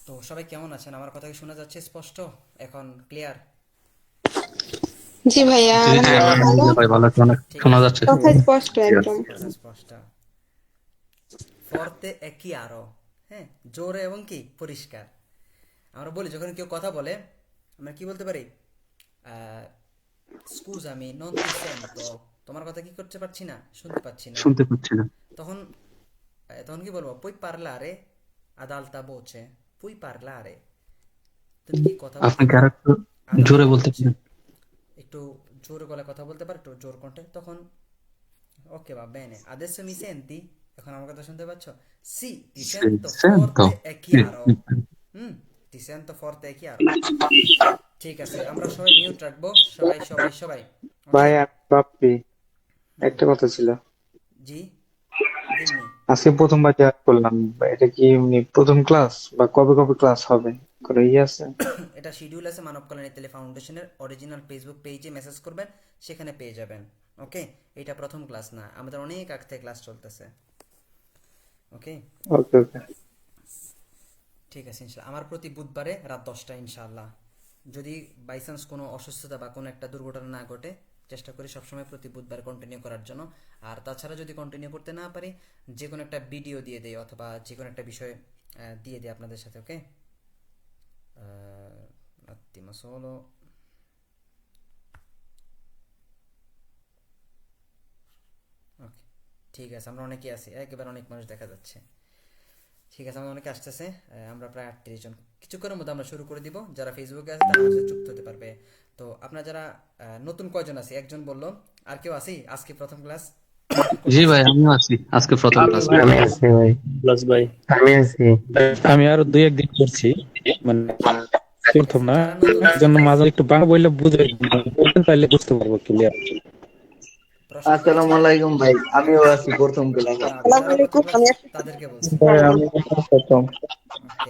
তো সবাই কেমন আছেন? আমার কথা কি শোনা যাচ্ছে স্পষ্ট? এখন ক্লিয়ার? জি ভাইয়া, জি জি আলহামদুলিল্লাহ ভালো। আলহামদুলিল্লাহ ভাই, ভালো ঠিক শোনা আছে, যাচ্ছে। কথা স্পষ্ট Yes. একদম। কথা স্পষ্ট। ফর্তে একই আরো, হ্যাঁ, জোরে এবং কি পরিষ্কার। আমরা বলি যখন কেউ কথা বলে, আমরা কি বলতে পারি? স্কুজ আমি নন তি সেন্তো, তোমার কথা কি করতে পারছি না, শুনতে পাচ্ছি না। শুনতে পাচ্ছি না। তখন তখন কি বলবো? পুই পারলারে ad alta voce, পুই পারলারে, তুমি কি কথা বলতে আপনাকে পারো? আরেকটু ad জোরে alta বলতে voce, পারেন। একটু জোরে গলায় কথা বলতে পারো, একটু জোর কণ্ঠে। তখন ওকে, va bene. Adesso mi senti? এখন আমার কথা শুনতে পাচ্ছ? Sì, ti Sì, sento forte sento. e Sì, chiaro. sì. হুম, ti sento forte e chiaro. ঠিক আছে, আমরা সবাই মিউট রাখবো। সবাই সবাই সবাই। ওকে? ভাই বাপ্পি, হুম, একটা কথা ছিল। জি, দিম্মি। আজকে প্রথমবার জয়েন করলাম। এটা কি এমনি প্রথম ক্লাস বা কবে কবে ক্লাস হবে, কোনো ইয়ে আছে? এটা শিডিউল আছে মানব কল্যাণ ইতালি ফাউন্ডেশনের অরিজিনাল ফেসবুক পেজে মেসেজ করবেন, সেখানে পেয়ে যাবেন। ওকে? এটা প্রথম ক্লাস না, আমাদের অনেক আগ থেকে ক্লাস চলতেছে। ওকে? ওকে ওকে। ঠিক আছে, ইনশাল্লাহ আমার প্রতি বুধবারে রাত 10টায় ইনশাআল্লাহ। যদি বাই চান্স কোনো অসুস্থতা বা কোনো একটা দুর্ঘটনা না ঘটে, চেষ্টা করি সবসময় প্রতি বুধবার কন্টিনিউ করার জন্য। আর তাছাড়া যদি কন্টিনিউ করতে না পারি, যে কোনো একটা ভিডিও দিয়ে দেই অথবা যে কোনো একটা বিষয় দিয়ে দিই আপনাদের সাথে। ওকে? attimo solo. ওকে, ঠিক আছে, আমরা অনেকেই আছি, একেবারে অনেক মানুষ দেখা যাচ্ছে। ঠিক আছে, আমাদের অনেকে আসতেছে। আমরা প্রায় 38 জন। কিছুক্ষণের মধ্যে আমরা শুরু করে দিব। যারা ফেসবুকে আছে তারা আমাদের সাথে যুক্ত হতে পারবে। তো আপনারা যারা নতুন কয়জন আছে? একজন বললো। আর কেউ আছি আজকে প্রথম ক্লাস জি করতেছি? ভাই, আমিও আছি আজকে প্রথম আমি ক্লাস। ভাই আমি আছি ভাই। প্লাস ভাই, আমি আছি। আমি আরো দুই একদিন করছি, মানে ঠিক প্রথম আছে, না, যারা নতুন এই আছেন জন্য মাঝে একটু বাংলা বললে বুঝে বলতেন, তাইলে বুঝতে পারবো ক্লিয়ার। প্রশ্ন আসসালামু করছেন? আলাইকুম ভাই, আমিও আছি প্রথম ক্লাসে। ব্রাভো, আসসালামু যারা প্রথম আলাইকুম, ক্লাস আমি আসছি। তাদেরকে বলছি। ভাই আমি প্রথম। Ok,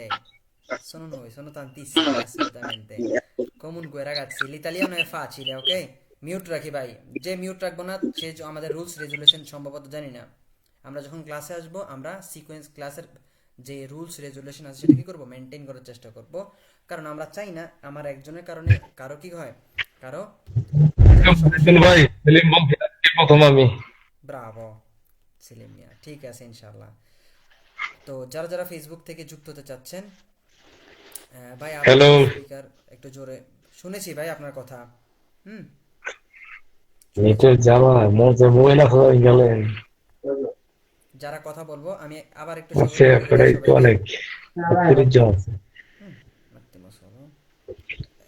sono tantissimi, assolutamente. Comunque, ragazzi, l'italiano è facile, ok? Mute রাখি ভাই। যে মিউট রাখবো না সে আমাদের রুলস রেজুলেশন সম্ভবত জানি না। আমরা যখন ক্লাসে আসবো, আমরা সিকোয়েন্স ক্লাসের যে রুলস রেজুলেশন আছে সেটা কি করবো? মেনটেন করার চেষ্টা করব। কারণ আমরা চাই না আমার একজনের কারণে কারো কি হয়, কারো যেন সমস্যা না ভাই হয়। সেলিম বলছি, আজকে প্রথম আমি। ব্রাভো সেলিম মিয়া, ঠিক আছে ইনশাল্লাহ। তো যারা যারা ফেসবুক থেকে যুক্ত হতে চাচ্ছেন, ভাই হ্যালো। আপনার স্পিকার একটু জোরে। শুনেছি ভাই আপনার কথা। হুম, শুনেছি। নেটের জ্বালা মজা মোবাইল হয়ে গেলেন। যারা কথা বলবো আমি আবার একটু আছে সতর্ক করে দিই এটাই তো সবাইকে। অনেক অতিরিক্ত আছে। হুম, মাত্র সরো।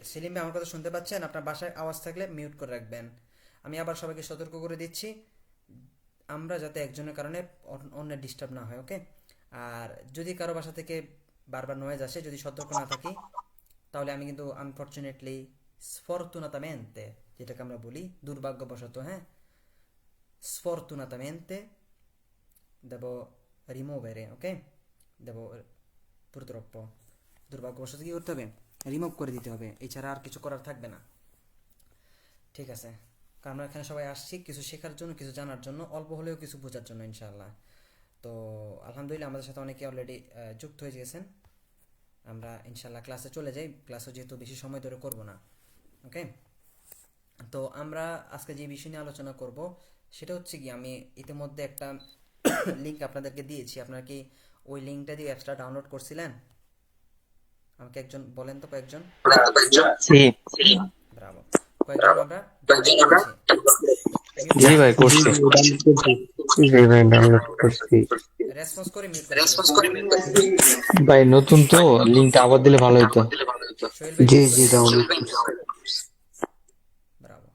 সেলিম ভাই আমার কথা শুনতে পাচ্ছেন? আপনার বাসায় আওয়াজ থাকলে মিউট করে রাখবেন। আমি আবার সবাইকে সতর্ক করে দিচ্ছি, আমরা যাতে একজনের কারণে অন্যের ডিস্টার্ব না হয়। ওকে? আর যদি কারো বাসা থেকে বারবার নয়েজ আসে, যদি সতর্ক না থাকি, তাহলে আমি কিন্তু আনফর্চুনেটলি, sfortunatamente, যেটাকে আমরা বলি দুর্ভাগ্যবশত, হ্যাঁ, sfortunatamente devo rimuovere, ok? দেবো, purtroppo দুর্ভাগ্যবশত কি করতে হবে? রিমুভ করে দিতে হবে, এছাড়া আর কিছু করার থাকবে না। ঠিক আছে? কারণ আমরা এখানে সবাই আসছি কিছু শেখার জন্য, কিছু জানার জন্য, অল্প হলেও কিছু বোঝার জন্য ইনশাআল্লাহ। তো আলহামদুলিল্লাহ আমাদের সাথে অনেকে অলরেডি যুক্ত হয়ে গেছেন। আমরা ইনশাআল্লাহ ক্লাসে চলে যাই। ক্লাসও যেহেতু বেশি সময় ধরে করব না। ওকে? তো আমরা আজকে যে বিষয় নিয়ে আলোচনা করব সেটা হচ্ছে কি, আমি ইতিমধ্যে একটা লিঙ্ক আপনাদেরকে দিয়েছি। আপনারা কি ওই লিঙ্কটা দিয়ে অ্যাপসটা ডাউনলোড করছিলেন? আমাকে একজন বলেন তো, কয়েকজন। জি ব্রাভো, কয়েকজন আমরা ডাউনলোড করেছি। মিউট জি করে ভাই, ফেলছি। জি করছি। জি ডাউনলোড করছি। জি ভাই, ডাউনলোড করছি। রেসপন্স করে মিউট করে ফেলবেন, ওকে? ভাই নতুন তো, লিঙ্কটা আবার দিলে ভালো হতো। সোহেল ভাই জি মিউট জি, করে দিয়েছেন। ডাউনলোড করছি। Bravo,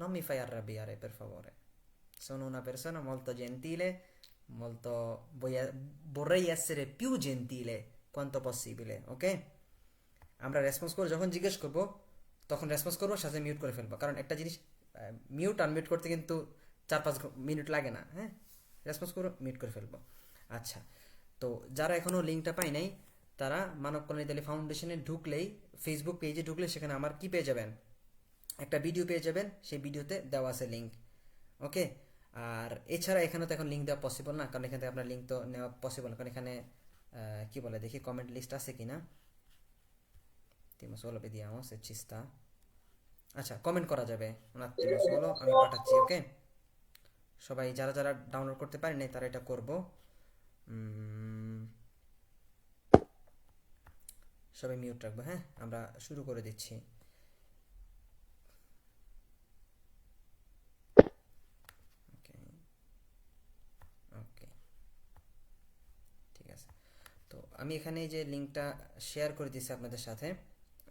non mi fai arrabbiare per favore, sono una persona molto gentile, molto vorrei essere più gentile quanto possibile, ok? আমরা রেসপন্স করে যখন জিজ্ঞেস করব, তখন রেসপন্স করবো, সাথে মিউট করে ফেলবো। কারণ একটা জিনিস, মিউট আনমিউট করতে কিন্তু 4-5 মিনিট লাগে না, হ্যাঁ। রেসপন্স করবো, মিউট করে ফেলবো। আচ্ছা, তো যারা এখনও লিঙ্কটা পায় নাই, তারা মানব কল্যাণ ইতালি ফাউন্ডেশনে ঢুকলেই, ফেসবুক পেজে ঢুকলে সেখানে আমার কি পেয়ে যাবেন? একটা ভিডিও পেয়ে যাবেন, সেই ভিডিওতে দেওয়া আছে লিঙ্ক। ওকে? আর এছাড়া এখানে তো এখন লিঙ্ক দেওয়া পসিবল না, কারণ এখান থেকে আপনার লিঙ্ক তো নেওয়া পসিবল না, কারণ এখানে কি বলে দেখি কমেন্ট লিস্ট আছে কিনা। solo vediamo se ci sta। আচ্ছা কমেন্ট করা যাবে un attimo solo আমি পাঠাচ্ছি ওকে। সবাই যারা যারা ডাউনলোড করতে পারেন নাই তারা এটা করব। সবাই মিউট রাখবো, হ্যাঁ আমরা শুরু করে দিচ্ছি। ওকে ওকে ঠিক আছে। তো আমি এখানে যে লিঙ্কটা শেয়ার করে দিচ্ছি আপনাদের সাথে,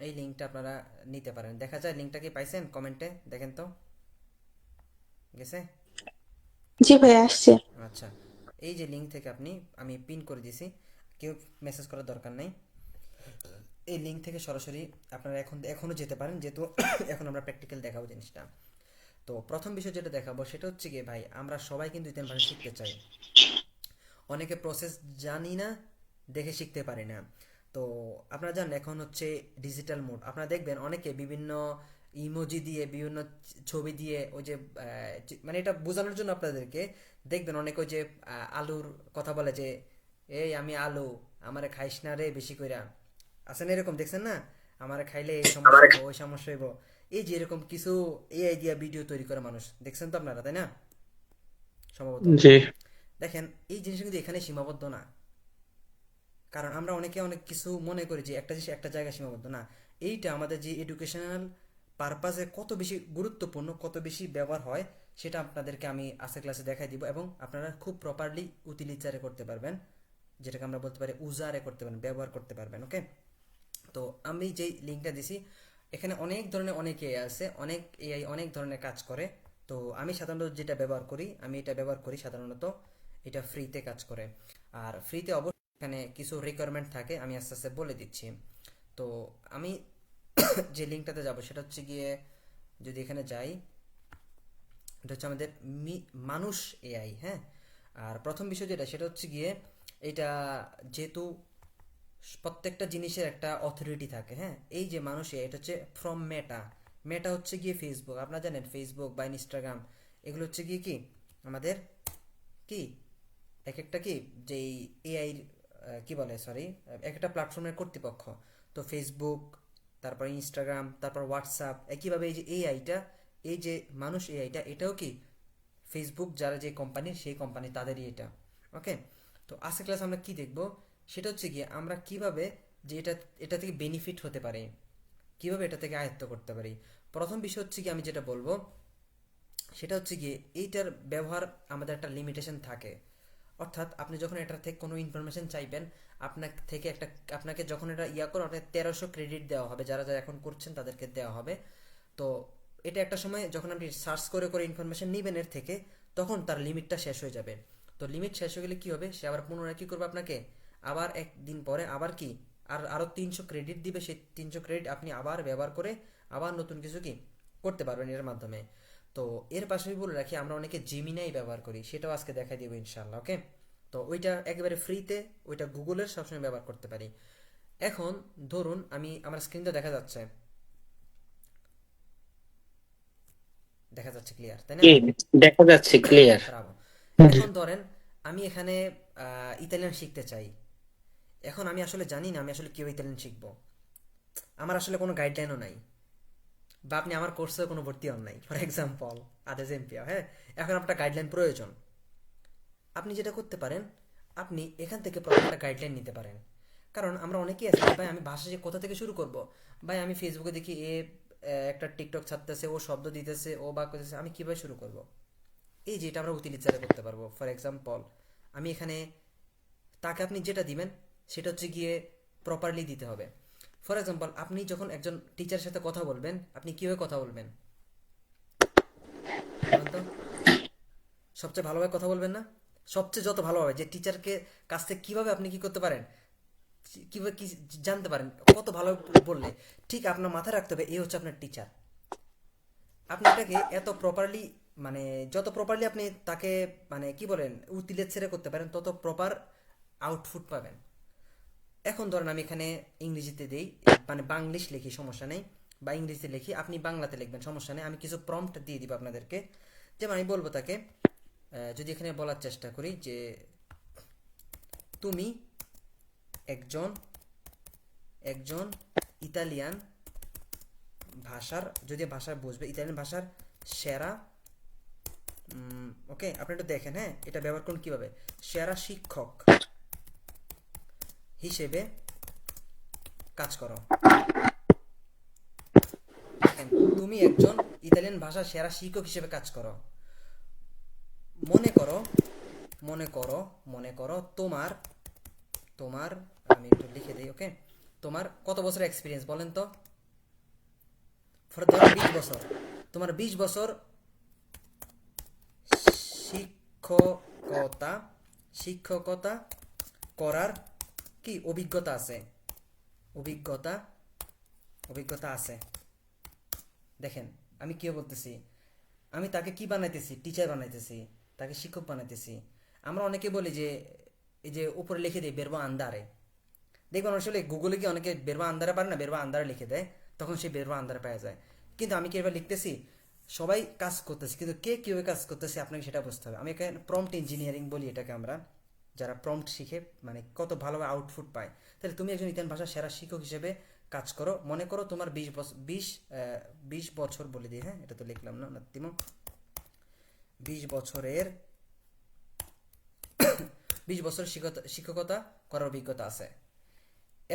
এই লিঙ্কটা আপনারা নিতে পারেন। দেখা যায় লিঙ্কটা কি পাইছেন? কমেন্টে দেখেন তো, গেছে? জি ভাই আসছে। আচ্ছা, এই যে লিঙ্ক থেকে আমি পিন করে দিছি, কেউ মেসেজ করার দরকার নেই। এই লিঙ্ক থেকে সরাসরি আপনারা এখনও যেতে পারেন, যেহেতু এখন আমরা প্র্যাকটিক্যাল দেখাবো জিনিসটা। তো প্রথম বিষয় যেটা দেখাবো সেটা হচ্ছে কি ভাই, আমরা সবাই কিন্তু ইতালিয়ান ভাষা শিখতে চাই। অনেকে প্রসেস জানি না দেখে শিখতে পারি না। তো আপনারা জানেন এখন হচ্ছে ডিজিটাল মোড, আপনারা দেখবেন অনেকে বিভিন্ন ইমোজি দিয়ে বিভিন্ন ছবি দিয়ে ওই যে মানে এটা বোঝানোর জন্য আপনাদেরকে দেখবেন অনেকে ওই যে আলুর কথা বলে যে এই আমি আলু, আমারে খাইস না রে বেশি কইরা, আছেন এরকম দেখছেন না? আমারে খাইলে এই সমস্যা হইব ওই সমস্যা হইব, এই যে এরকম কিছু এআই দিয়া ভিডিও তৈরি করে মানুষ, দেখছেন তো আপনারা, তাই না? সম্ভবত জি দেখেন এই জিনিসটা কিন্তু এখানে সীমাবদ্ধ না। কারণ আমরা অনেকে অনেক কিছু মনে করি যে একটা জিনিস একটা জায়গায় সীমাবদ্ধ না। এইটা আমাদের যে এডুকেশনাল পারপাসে কত বেশি গুরুত্বপূর্ণ, কত বেশি ব্যবহার হয় সেটা আপনাদেরকে আমি আজকের ক্লাসে দেখাই দিব, এবং আপনারা খুব প্রপারলি উতিলিচারে করতে পারবেন, যেটাকে আমরা বলতে পারি উজারে করতে পারবেন, ব্যবহার করতে পারবেন। ওকে, তো আমি যেই লিঙ্কটা দিছি এখানে অনেক ধরনের অনেক এআই আছে, অনেক এআই অনেক ধরনের কাজ করে। তো আমি সাধারণত যেটা ব্যবহার করি, আমি এটা ব্যবহার করি সাধারণত, এটা ফ্রিতে কাজ করে। আর ফ্রিতে অবশ্যই এখানে কিছু রিকোয়ারমেন্ট থাকে, আমি আস্তে আস্তে বলে দিচ্ছি। তো আমি যে লিঙ্কটাতে যাব সেটা হচ্ছে গিয়ে, যদি এখানে যাই, এটা হচ্ছে আমাদের মানুষ এআই, হ্যাঁ। আর প্রথম বিষয় যেটা সেটা হচ্ছে গিয়ে, এটা যেহেতু প্রত্যেকটা জিনিসের একটা অথরিটি থাকে, হ্যাঁ। এই যে মানুষ এআই, এটা হচ্ছে ফ্রম মেটা। মেটা হচ্ছে গিয়ে ফেসবুক, আপনারা জানেন ফেসবুক বা ইনস্টাগ্রাম এগুলো হচ্ছে গিয়ে কি আমাদের কি এক একটা কি যেই এআই কি বলে সরি এক একটা প্ল্যাটফর্মের কর্তৃপক্ষ। তো ফেসবুক, তারপর ইনস্টাগ্রাম, তারপর হোয়াটসঅ্যাপ, একইভাবে এই যে এআইটা, এই যে মানুষ এআইটা, এটাও কি ফেসবুক যারা যে কোম্পানি, সেই কোম্পানি তাদেরই এটা। ওকে, তো আজকে ক্লাস আমরা কি দেখব সেটা হচ্ছে গিয়ে আমরা কিভাবে যে এটা থেকে বেনিফিট হতে পারে, কিভাবে এটা থেকে আয়ত্ত করতে পারি। প্রথম বিষয় হচ্ছে কি আমি যেটা বলবো সেটা হচ্ছে গিয়ে এইটার ব্যবহার আমাদের একটা লিমিটেশন থাকে। অর্থাৎ আপনি যখন এটার থেকে কোনো ইনফরমেশন চাইবেন, আপনাকে যখন এটা করে আপনাকে 1300 ক্রেডিট দেওয়া হবে, যারা যারা এখন করছেন তাদেরকে দেওয়া হবে। তো এটা একটা সময় যখন আপনি সার্চ করে করে ইনফরমেশন নেবেন এর থেকে, তখন তার লিমিটটা শেষ হয়ে যাবে। তো লিমিট শেষ হয়ে গেলে কি হবে, সে আবার পুনরায় কি করবে, আপনাকে আবার একদিন পরে আবার কি আরো 300 ক্রেডিট দিবে। সেই 300 ক্রেডিট আপনি আবার ব্যবহার করে আবার নতুন কিছু কি করতে পারবেন এর মাধ্যমে। তো এর পাশাপাশি বলে রাখি, আমরা অনেকে জেমিনাই ব্যবহার করি, সেটাও আজকে দেখাই দিব ইনশাআল্লাহ। ওকে, তো ওইটা একেবারে ফ্রিতে, ওইটা গুগলের সবসময় ব্যবহার করতে পারি। এখন ধরুন আমার স্ক্রিনটা দেখা যাচ্ছে ক্লিয়ার, তাই না? দেখা যাচ্ছে ক্লিয়ার। ব্রাভো। এখন ধরেন আমি এখানে ইতালিয়ান শিখতে চাই। এখন আমি আসলে জানি না আমি আসলে কিভাবে ইতালিয়ান শিখবো, আমার আসলে কোনো গাইডলাইনও নাই, বা আপনি আমার কোর্সে কোনো ভর্তি হন নাই ফর এক্সাম্পল, আদেশ এমপিয়া, হ্যাঁ। এখন আপনার গাইডলাইন প্রয়োজন। আপনি যেটা করতে পারেন, আপনি এখান থেকে প্রথমে একটা গাইডলাইন নিতে পারেন। কারণ আমরা অনেকেই আছি ভাই, আমি ভাষা যে কোথা থেকে শুরু করব, ভাই আমি ফেসবুকে দেখি একটা টিকটক ছাড়তেছে, ও শব্দ দিতেছে, ও বা করতেছে, আমি কিভাবে শুরু করব? এই যে এটা আমরা উতিলিচারে করতে পারবো। ফর এক্সাম্পল আমি এখানে তাকে আপনি যেটা দিবেন সেটা হচ্ছে গিয়ে প্রপারলি দিতে হবে। ফর এক্সাম্পল আপনি যখন একজন টিচারের সাথে কথা বলবেন, আপনি কিভাবে কথা বলবেন বলুন তো? সবচেয়ে ভালোভাবে কথা বলবেন না? সবচেয়ে যত ভালোভাবে যে টিচারকে কাছ থেকে কিভাবে আপনি কি করতে পারেন, কিভাবে কি জানতে পারেন কত ভালো বললে, ঠিক আপনার মাথায় রাখতে হবে এই হচ্ছে আপনার টিচার। আপনি এটাকে এত প্রপারলি, মানে যত প্রপারলি আপনি তাকে মানে কি বলেন উতিলের ছেড়ে করতে পারেন, তত প্রপার আউটপুট পাবেন। এখন ধরেন আমি এখানে ইংরেজিতে দেই, মানে বাংলিশ লিখি, সমস্যা নেই, বা ইংরেজিতে লিখি, আপনি বাংলাতে লিখবেন, সমস্যা নেই। আমি কিছু প্রম্পট দিয়ে দিব আপনাদেরকে, যেমন আমি বলবো তাকে, যদি এখানে বলার চেষ্টা করি যে তুমি একজন একজন ইতালিয়ান ভাষার, যদি ভাষা বুঝবে, ইতালিয়ান ভাষার সেরা, ওকে, আপনি একটু দেখেন, হ্যাঁ, এটা ব্যবহার করুন কিভাবে, সেরা শিক্ষক হিসেবে কাজ করো। দেখেন, তুমি একজন ইতালিয়ান ভাষার সেরা শিক্ষক হিসেবে কাজ করো। মনে করো মনে করো মনে করো তোমার তোমার আমি একটু লিখে দিই, ওকে, তোমার কত বছর এক্সপিরিয়েন্স বলেন তো? ধরো 20 বছর, তোমার 20 বছর শিক্ষকতা শিক্ষকতা করার কি অভিজ্ঞতা আছে, অভিজ্ঞতা অভিজ্ঞতা আছে। দেখেন, আমি কি বলতেছি, আমি তাকে কি বানাইতেছি, টিচার বানাইতেছি, তাকে শিক্ষক বানাইতেছি। আমরা অনেকে বলি যে এই যে উপরে লিখে দিই বেরবা আন্দারে, দেখবেন আসলে গুগলে কি অনেকে বেরবা আন্দারে পারে না, বেরবা আন্দারে লিখে দেয়, তখন সে বেরবা আন্দারে পাওয়া যায়। কিন্তু আমি কি এবার লিখতেছি, সবাই কাজ করতেছি, কিন্তু কে কীভাবে কাজ করতেছে আপনাকে সেটা বুঝতে হবে। আমি এখানে প্রম্পট ইঞ্জিনিয়ারিং বলি এটাকে আমরা, যারা প্রম্পট শিখে মানে কত ভালোভাবে আউটপুট পায়। তাহলে তুমি একজন ইতালিয়ান ভাষার সেরা শিক্ষক হিসেবে কাজ করো। মনে করো তোমার 20 বছর 20 বছর বলে দিই, হ্যাঁ, এটা তো লিখলাম না নাত্তিম, 20 বছরের 20 বছর শিক্ষকতা করার অভিজ্ঞতা আছে।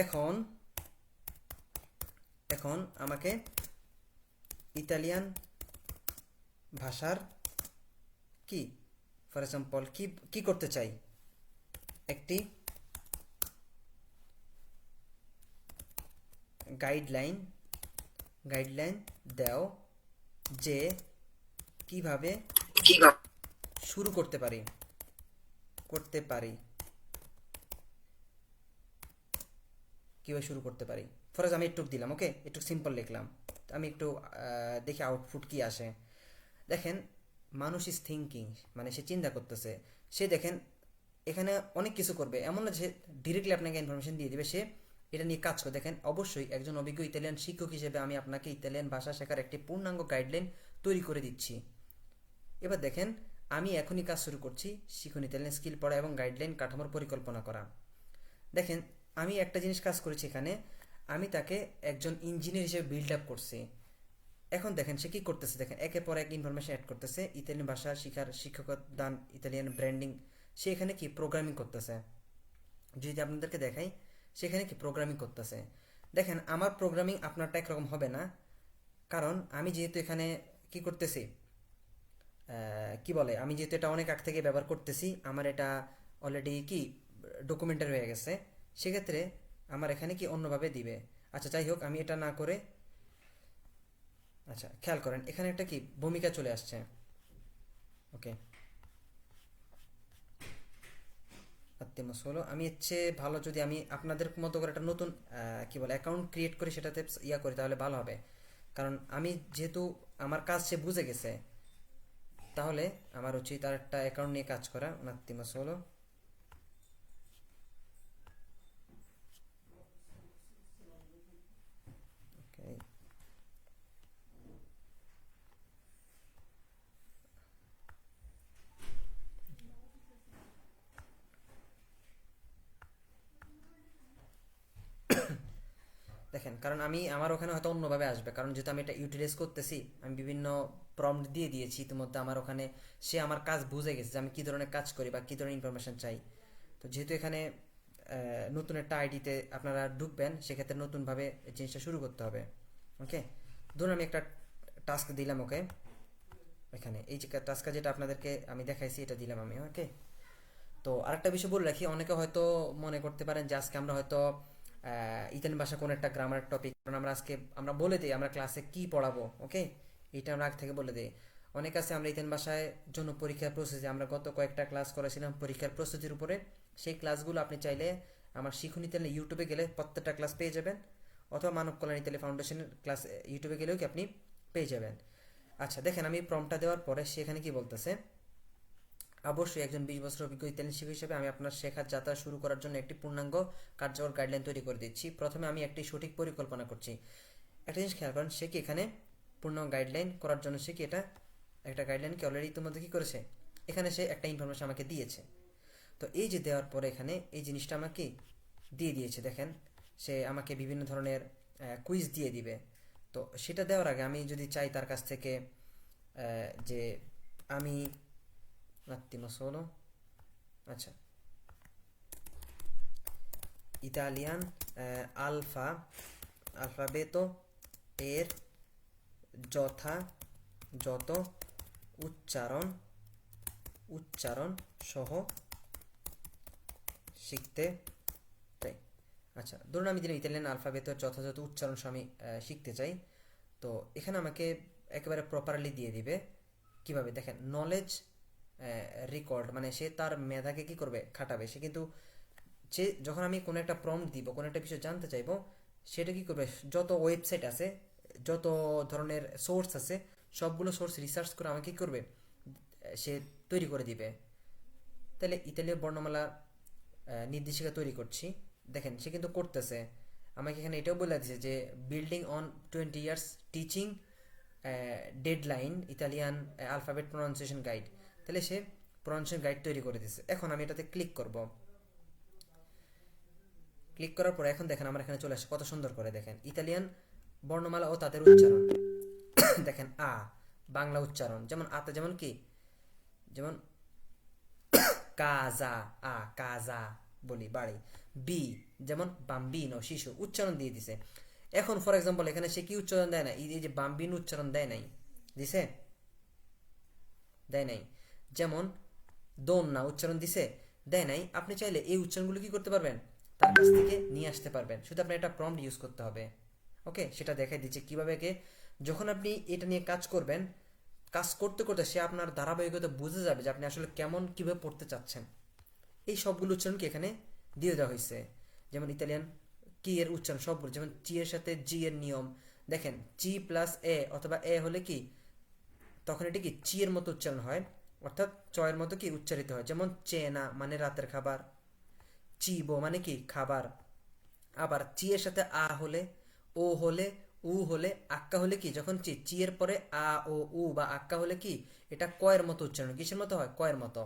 এখন এখন আমাকে ইতালিয়ান ভাষার কি, ফর এক্সাম্পল, কি কি করতে চাই, একটি গাইডলাইন দাও যে কিভাবে শুরু করতে পারি কিভাবে শুরু করতে পারি। ফর আমি একটু দিলাম, ওকে, একটু সিম্পল লিখলাম, আমি একটু দেখি আউটপুট কি আসে। দেখেন, মানুষ ইজ থিঙ্কিং, মানে সে চিন্তা করতেছে, সে দেখেন এখানে অনেক কিছু করবে, এমন না যে ডিরেক্টলি আপনাকে ইনফরমেশন দিয়ে দিবে, সে এটা নিয়ে কাজ করে। দেখেন, অবশ্যই একজন অভিজ্ঞ ইতালিয়ান শিক্ষক হিসেবে আমি আপনাকে ইতালিয়ান ভাষা শেখার একটি পূর্ণাঙ্গ গাইডলাইন তৈরি করে দিচ্ছি। এবার দেখেন, আমি এখনই কাজ শুরু করছি, শিখুন ইতালিয়ান স্কিল পড়া এবং গাইডলাইন কাঠামোর পরিকল্পনা করা। দেখেন, আমি একটা জিনিস কাজ করেছি এখানে, আমি তাকে একজন ইঞ্জিনিয়ার হিসেবে বিল্ড আপ করছি। এখন দেখেন সে কি করতেছে, দেখেন একের পর এক ইনফরমেশন অ্যাড করতেছে, ইতালিয়ান ভাষা শিখার শিক্ষকদান, ইতালিয়ান ব্র্যান্ডিং, সে এখানে কি প্রোগ্রামিং করতেছে। যদি আপনাদেরকে দেখাই, সেখানে কি প্রোগ্রামিং করতেছে। দেখেন, আমার প্রোগ্রামিং আপনারটা একরকম হবে না, কারণ আমি যেহেতু এখানে কি করতেছি, কি বলে, আমি যেহেতু এটা অনেক আগ থেকে ব্যবহার করতেছি, আমার এটা অলরেডি কি ডকুমেন্টারি হয়ে গেছে, সেক্ষেত্রে আমার এখানে কি অন্যভাবে দিবে। আচ্ছা, যাই হোক, আমি এটা না করে, আচ্ছা খেয়াল করেন, এখানে একটা কি ভূমিকা চলে আসছে, ওকে, হলো। আমি হচ্ছে ভালো যদি আমি আপনাদের মতো করে একটা নতুন কি বলে অ্যাকাউন্ট ক্রিয়েট করে সেটাতে ইয়া করি, তাহলে ভালো হবে। কারণ আমি যেহেতু আমার কাজ সে বুঝে গেছে, তাহলে আমার উচিত তার একটা অ্যাকাউন্ট নিয়ে কাজ করা। হলো, ওকে, দেখেন, কারণ আমি আমার ওখানে হয়তো অন্যভাবে আসবে, কারণ যেহেতু আমি এটা ইউটিলাইজ করতেছি, আমি বিভিন্ন প্রম্পট দিয়ে দিয়েছি ইতিমধ্যে, আমার ওখানে সে আমার কাজ বুঝে গেছে যে আমি কী ধরনের কাজ করি বা কী ধরনের ইনফরমেশন চাই। তো যেহেতু এখানে নতুন একটা আইডিতে আপনারা ঢুকবেন, সেক্ষেত্রে নতুনভাবে জিনিসটা শুরু করতে হবে, ওকে। ধরুন আমি একটা টাস্ক দিলাম, ওকে, এখানে এই যে টাস্কটা যেটা আপনাদেরকে আমি দেখাইছি এটা দিলাম আমি, ওকে। তো আরেকটা বিষয় বলে রাখি, অনেকে হয়তো মনে করতে পারেন যে আজকে আমরা হয়তো ইতালিয়ান ভাষা কোনো একটা গ্রামার টপিক, কারণ আমরা বলে দিই আমরা ক্লাসে কি পড়াবো, ওকে, এটা আমরা আগ থেকে বলে দিই। অনেক আছে আমরা ইতালিয়ান ভাষায় জন্য পরীক্ষার প্রস্তুতি, আমরা গত কয়েকটা ক্লাস করেছিলাম পরীক্ষার প্রস্তুতির উপরে, সেই ক্লাসগুলো আপনি চাইলে আমার শিখুন ইতালি ইউটিউবে গেলে প্রত্যেকটা ক্লাস পেয়ে যাবেন, অথবা মানব কল্যাণ ইতালি ফাউন্ডেশনের ক্লাস ইউটিউবে গেলেও কি আপনি পেয়ে যাবেন। আচ্ছা, দেখেন আমি প্রম্পটটা দেওয়ার পরে সেখানে কি বলতেছে, অবশ্যই একজন 20 বছর অভিজ্ঞ ইতালিয়ান শিক্ষক হিসেবে আমি আপনার শেখার যাত্রা শুরু করার জন্য একটি পূর্ণাঙ্গ কার্যকর গাইডলাইন তৈরি করে দিচ্ছি। প্রথমে আমি একটি সঠিক পরিকল্পনা করছি। একটা জিনিস খেয়াল করেন, সে কি এখানে পূর্ণাঙ্গ গাইডলাইন করার জন্য সে কি এটা একটা গাইডলাইনকে অলরেডি ইতিমধ্যে কি করেছে, এখানে সে একটা ইনফরমেশন আমাকে দিয়েছে। তো এই যে দেওয়ার পরে এখানে এই জিনিসটা আমাকে দিয়ে দিয়েছে। দেখেন সে আমাকে বিভিন্ন ধরনের কুইজ দিয়ে দিবে। তো সেটা দেওয়ার আগে আমি যদি চাই তার কাছ থেকে যে আমি attimo solo, আচ্ছা, ইতালিয়ান আলফাবেতো এর যথাযথ উচ্চারণ সহ শিখতে চাই। আচ্ছা, ধরুন আমি ইতালিয়ান আলফাবেতের যথাযথ উচ্চারণ সহ আমি শিখতে চাই। তো এখানে আমাকে একেবারে প্রপারলি দিয়ে দিবে। কিভাবে দেখেন, নলেজ রেকর্ড, মানে সে তার মেধাকে কি করবে, খাটাবে। সে কিন্তু সে যখন আমি কোনো একটা প্রম্পট দিব, কোনো একটা বিষয় জানতে চাইবো, সেটা কি করবে, যত ওয়েবসাইট আছে, যত ধরনের সোর্স আছে, সবগুলো সোর্স রিসার্চ করে আমাকে কি করবে, সে তৈরি করে দিবে। তাহলে ইতালীয় বর্ণমালা নির্দেশিকা তৈরি করছি। দেখেন সে কিন্তু করতেছে। আমাকে এখানে এটাও বলে দিয়েছে যে building on 20 years teaching deadline Italian alphabet pronunciation guide. তাহলে সে প্রনাউন্সিয়েশন গাইড তৈরি করে দিয়েছে। এখন আমি এটাতে ক্লিক করব। ক্লিক করার পর এখন দেখেন আমার এখানে চলে আসে কত সুন্দর করে। দেখেন ইতালিয়ান বর্ণমালা ও তাদের উচ্চারণ। দেখেন আ বাংলা উচ্চারণ, যেমন আতে যেমন কি, যেমন কাজা, কাজা বলি বাড়ি। বি যেমন বাম্বিনো শিশু, উচ্চারণ দিয়ে দিছে। এখন ফর এক্সাম্পল এখানে সে কি উচ্চারণ দেয় না, এই যে বাম্বিনো উচ্চারণ দেয় নাই, দিছে, দেয় নাই। যেমন দোন্না উচ্চারণ দিছে, দেয় নাই। আপনি চাইলে এই উচ্চারণগুলো কি করতে পারবেন, তার কাছ থেকে নিয়ে আসতে পারবেন। শুধু আপনার একটা প্রম্পট ইউজ করতে হবে। ওকে, সেটা দেখাই দিচ্ছে কিভাবে। যখন আপনি এটা নিয়ে কাজ করবেন, কাজ করতে করতে সে আপনার ধারাবাহিকতা বুঝে যাবে যে আপনি আসলে কেমন কিভাবে পড়তে চাচ্ছেন। এই সবগুলো উচ্চারণ কি এখানে দিয়ে দেওয়া হয়েছে। যেমন ইতালিয়ান কি এর উচ্চারণ সবগুলো, যেমন চি এর সাথে জি এর নিয়ম। দেখেন চি প্লাস এ অথবা এ হলে কি, তখন এটি কি চি এর মতো উচ্চারণ হয়, অর্থাৎ চয়ের মতো কি উচ্চারিত হয়। যেমন চেনা মানে রাতের খাবার, চিবো মানে কি খাবার। আবার চি এর সাথে আ হলে, ও হলে, উ হলে, আক্কা হলে কি, যখন চি চি এর পরে আ ও উ বা আক্কা হলে কি, এটা কয়ের মতো উচ্চারণ, কিসের মতো হয়, কয়ের মতো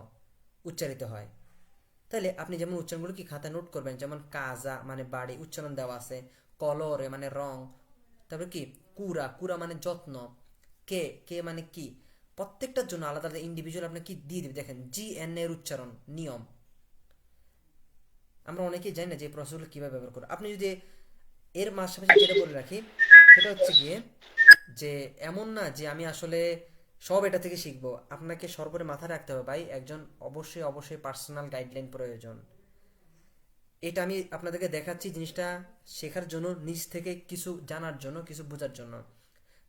উচ্চারিত হয়। তাহলে আপনি যেমন উচ্চারণগুলো কি খাতায় নোট করবেন, যেমন কাজা মানে বাড়ি, উচ্চারণ দেওয়া আছে। কলরে মানে রং, তারপরে কি কুরা, কুরা মানে যত্ন। কে, কে মানে কি, প্রত্যেকটার জন্য আলাদা আলাদা ইন্ডিভিজুয়াল আপনি কি দিয়ে দিবে। দেখেন জি এন এর উচ্চারণ নিয়ম, আমরা অনেকেই জানি না যে এই প্রসেসগুলো কীভাবে ব্যবহার করবো। আপনি যদি এর পাশাপাশি যেটা বলে রাখি, সেটা হচ্ছে গিয়ে যে এমন না যে আমি আসলে সব এটা থেকে শিখবো। আপনাকে সর্বোপরি মাথায় রাখতে হবে ভাই, একজন অবশ্যই অবশ্যই পার্সোনাল গাইডলাইন প্রয়োজন। এটা আমি আপনাদেরকে দেখাচ্ছি জিনিসটা শেখার জন্য, নিজ থেকে কিছু জানার জন্য, কিছু বোঝার জন্য।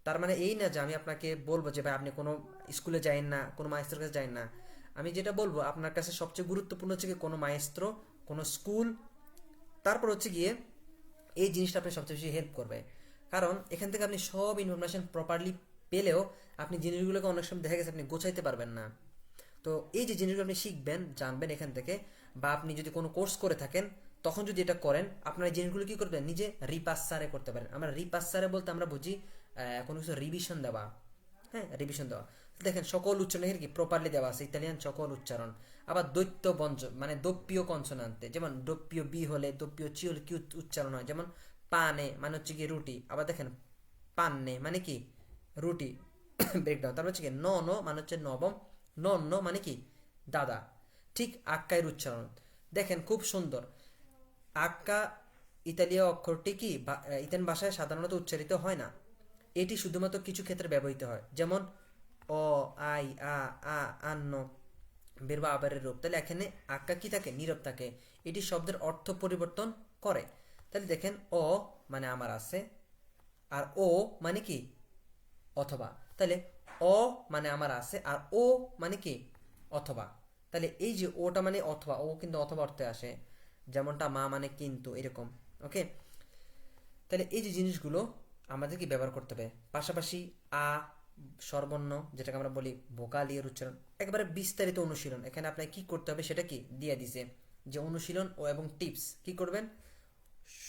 তার মানে এই না যে আমি আপনাকে বলবো যে ভাই আপনি কোনো স্কুলে যাইন না, কোনো মায়েস্ত্রের কাছে যাইন না। আমি যেটা বলবো, আপনার কাছে সবচেয়ে গুরুত্বপূর্ণ হচ্ছে কি কোনো মায়েস্ত্র, কোনো স্কুল, তারপর হচ্ছে গিয়ে এই জিনিসটা আপনি সবচেয়ে বেশি হেল্প করবে। কারণ এখান থেকে আপনি সব ইনফরমেশন প্রপারলি পেলেও আপনি জিনিসগুলোকে অনেক সময় দেখা গেছে আপনি গোছাইতে পারবেন না। তো এই যে জিনিসগুলো আপনি শিখবেন, জানবেন এখান থেকে, বা আপনি যদি কোনো কোর্স করে থাকেন তখন যদি এটা করেন, আপনার এই জিনিসগুলো কি করবেন, নিজে রিপাসারে করতে পারেন। আমরা রিপাসারে বলতে আমরা বুঝি কোনো কিছু রিভিশন দেওয়া। হ্যাঁ, রিভিশন দেওয়া। দেখেন সকল উচ্চারণ কি প্রপারলি দেওয়া আছে, ইতালিয়ান সকল উচ্চারণ। আবার দৈত্য ব্যঞ্জন মানে দপ্পীয় কনসোনান্তে, যেমন দপ্পীয় বি হলে দপ্পীয় চি হলে কি উচ্চারণ হয়। যেমন পানে মানে হচ্ছে কি রুটি, আবার দেখেন পান্নে মানে কি রুটি ব্রেকডাউন। তারপর হচ্ছে কি ন ন মানে হচ্ছে নবম, নন্ন মানে কি দাদা। ঠিক আক্কায়ের উচ্চারণ দেখেন খুব সুন্দর। আক্কা ইতালীয় অক্ষরটি কি ইতালিয়ান ভাষায় সাধারণত উচ্চারিত হয় না, এটি শুধুমাত্র কিছু ক্ষেত্রে ব্যবহৃত হয়। যেমন অ, আই, আ আন্ন বের বা আবারের রূপ। তাহলে এখানে আক্কা কি থাকে, নীরব থাকে। এটি শব্দের অর্থ পরিবর্তন করে। তাহলে দেখেন অ মানে আমার আছে, আর ও মানে কি অথবা। তাহলে অ মানে আমার আছে, আর ও মানে কি অথবা। তাহলে এই যে ওটা মানে অথবা, ও কিন্তু অথবা অর্থে আসে। যেমনটা মা মানে কিন্তু, এরকম। ওকে, তাহলে এই যে জিনিসগুলো আমাদেরকে ব্যবহার করতে হবে। পাশাপাশি আ স্বরবর্ণ, যেটাকে আমরা বলি ভোকালিয়ার উচ্চারণ, একেবারে বিস্তারিত অনুশীলন। এখানে আপনাকে কি করতে হবে সেটা কি দিয়ে দিছে, যে অনুশীলন ও এবং টিপস কি করবেন,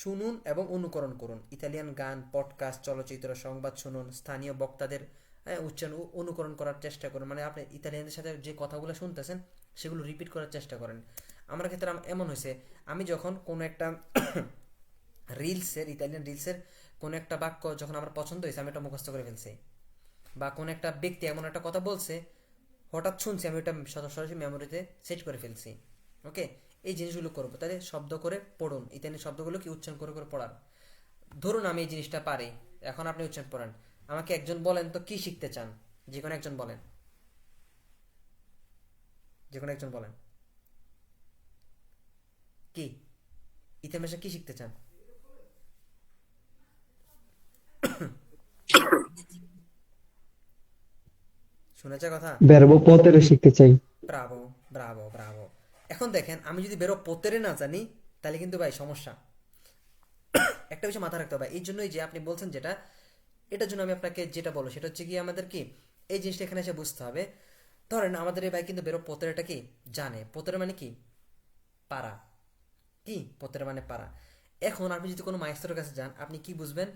শুনুন এবং অনুকরণ করুন। ইতালিয়ান গান, পডকাস্ট, চলচ্চিত্র, সংবাদ শুনুন। স্থানীয় বক্তাদের উচ্চারণ অনুকরণ করার চেষ্টা করুন। মানে আপনি ইতালিয়ানদের সাথে যে কথাগুলো শুনতেছেন সেগুলো রিপিট করার চেষ্টা করেন। আমার ক্ষেত্রে এমন হয়েছে, আমি যখন কোনো একটা ইতালিয়ান রিলসের কোনো একটা বাক্য যখন আমার পছন্দ হয়েছে, আমি এটা মুখস্থ করে ফেলছি, বা কোনো একটা ব্যক্তি এমন একটা কথা বলছে, হঠাৎ শুনছি, আমি ওটা সরাসরি মেমোরিতে সেট করে ফেলছি। ওকে, এই জিনিসগুলো করবো। তাহলে শব্দ করে পড়ুন, ইতালিয়ান শব্দগুলো কি উচ্চারণ করে করে পড়ার। ধরুন আমি এই জিনিসটা পারি, এখন আপনি উচ্চারণ পড়েন। আমাকে একজন বলেন তো কি শিখতে চান, যে কোনো একজন বলেন, যে কোনো একজন বলেন কি ইতালিয়ান ভাষা কি শিখতে চান? শুনেছে কথা? বেরবো পথের শিখতে চাই। Bravo, Bravo, Bravo. এখন দেখেন, আমি যদি বেরো পোতেরে না জানি, তাহলে কিন্তু ভাই সমস্যা। একটা বিষয় মাথা রাখতে হবে, এই জন্যই যে আপনি বলছেন যেটা, এটার জন্য আমি আপনাকে যেটা বলবো সেটা হচ্ছে কি, আমাদের কি এই জিনিসটা এখানে এসে বুঝতে হবে। ধরেন আমাদের এই ভাই কিন্তু বেরো পোতেরেটা কি জানে, পোতেরে মানে কি পারা, কি পোতেরে মানে পারা। এখন আপনি যদি কোনো মাইস্ত্রের কাছে যান, আপনি কি বুঝবেন?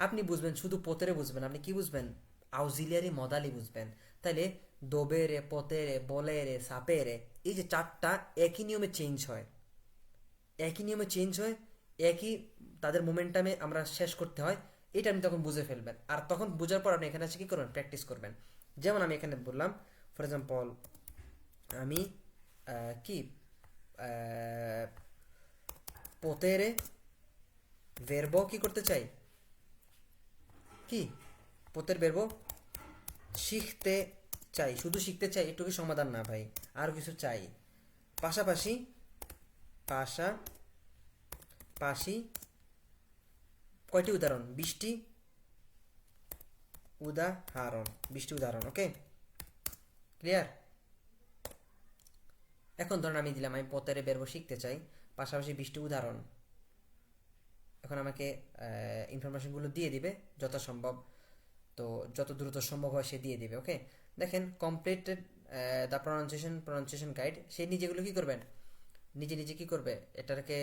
আপনি বুঝবেন শুধু পোতেরে বুঝবেন, আপনি কি বুঝবেন? আউজিলিয়ারি মদালি বুঝবেন। তাইলে দোবেরে, পোতেরে, বলেরে, সাপেরে, এই যে চারটা একই নিয়মে চেঞ্জ হয়, একই নিয়মে চেঞ্জ হয়, একই তাদের মোমেন্টামে আমরা শেষ করতে হয়। এটা আপনি তখন বুঝে ফেলবেন, আর তখন বোঝার পর আপনি এখানে এসে কী করবেন? প্র্যাকটিস করবেন। যেমন আমি এখানে বললাম, ফর এক্সাম্পল, আমি কি পোতেরে ভেরবো কি করতে চাই, কি পোতের ভেরবো শিখতে চাই, শুধু শিখতে চাই এটুকু সমাধান না ভাই, আর কিছু চাই। পাশাপাশি, পাশাপাশি কয়টি উদাহরণ? 20টি উদাহরণ, 20টি উদাহরণ। ওকে, ক্লিয়ার? এখন ধরুন আমি দিলাম, আমি পতেরে বেরবো শিখতে চাই, পাশাপাশি 20টি উদাহরণ। এখন আমাকে ইনফরমেশনগুলো দিয়ে দিবে যথাসম্ভব, তো যত দ্রুত সম্ভব হয় সে দিয়ে দিবে। ওকে, দেখেন কমপ্লিটেড দ্য প্রনাউন্সিয়েশন গাইড। সে নিজেগুলো কি করবেন, নিজে নিজে কি করবে, এটাকে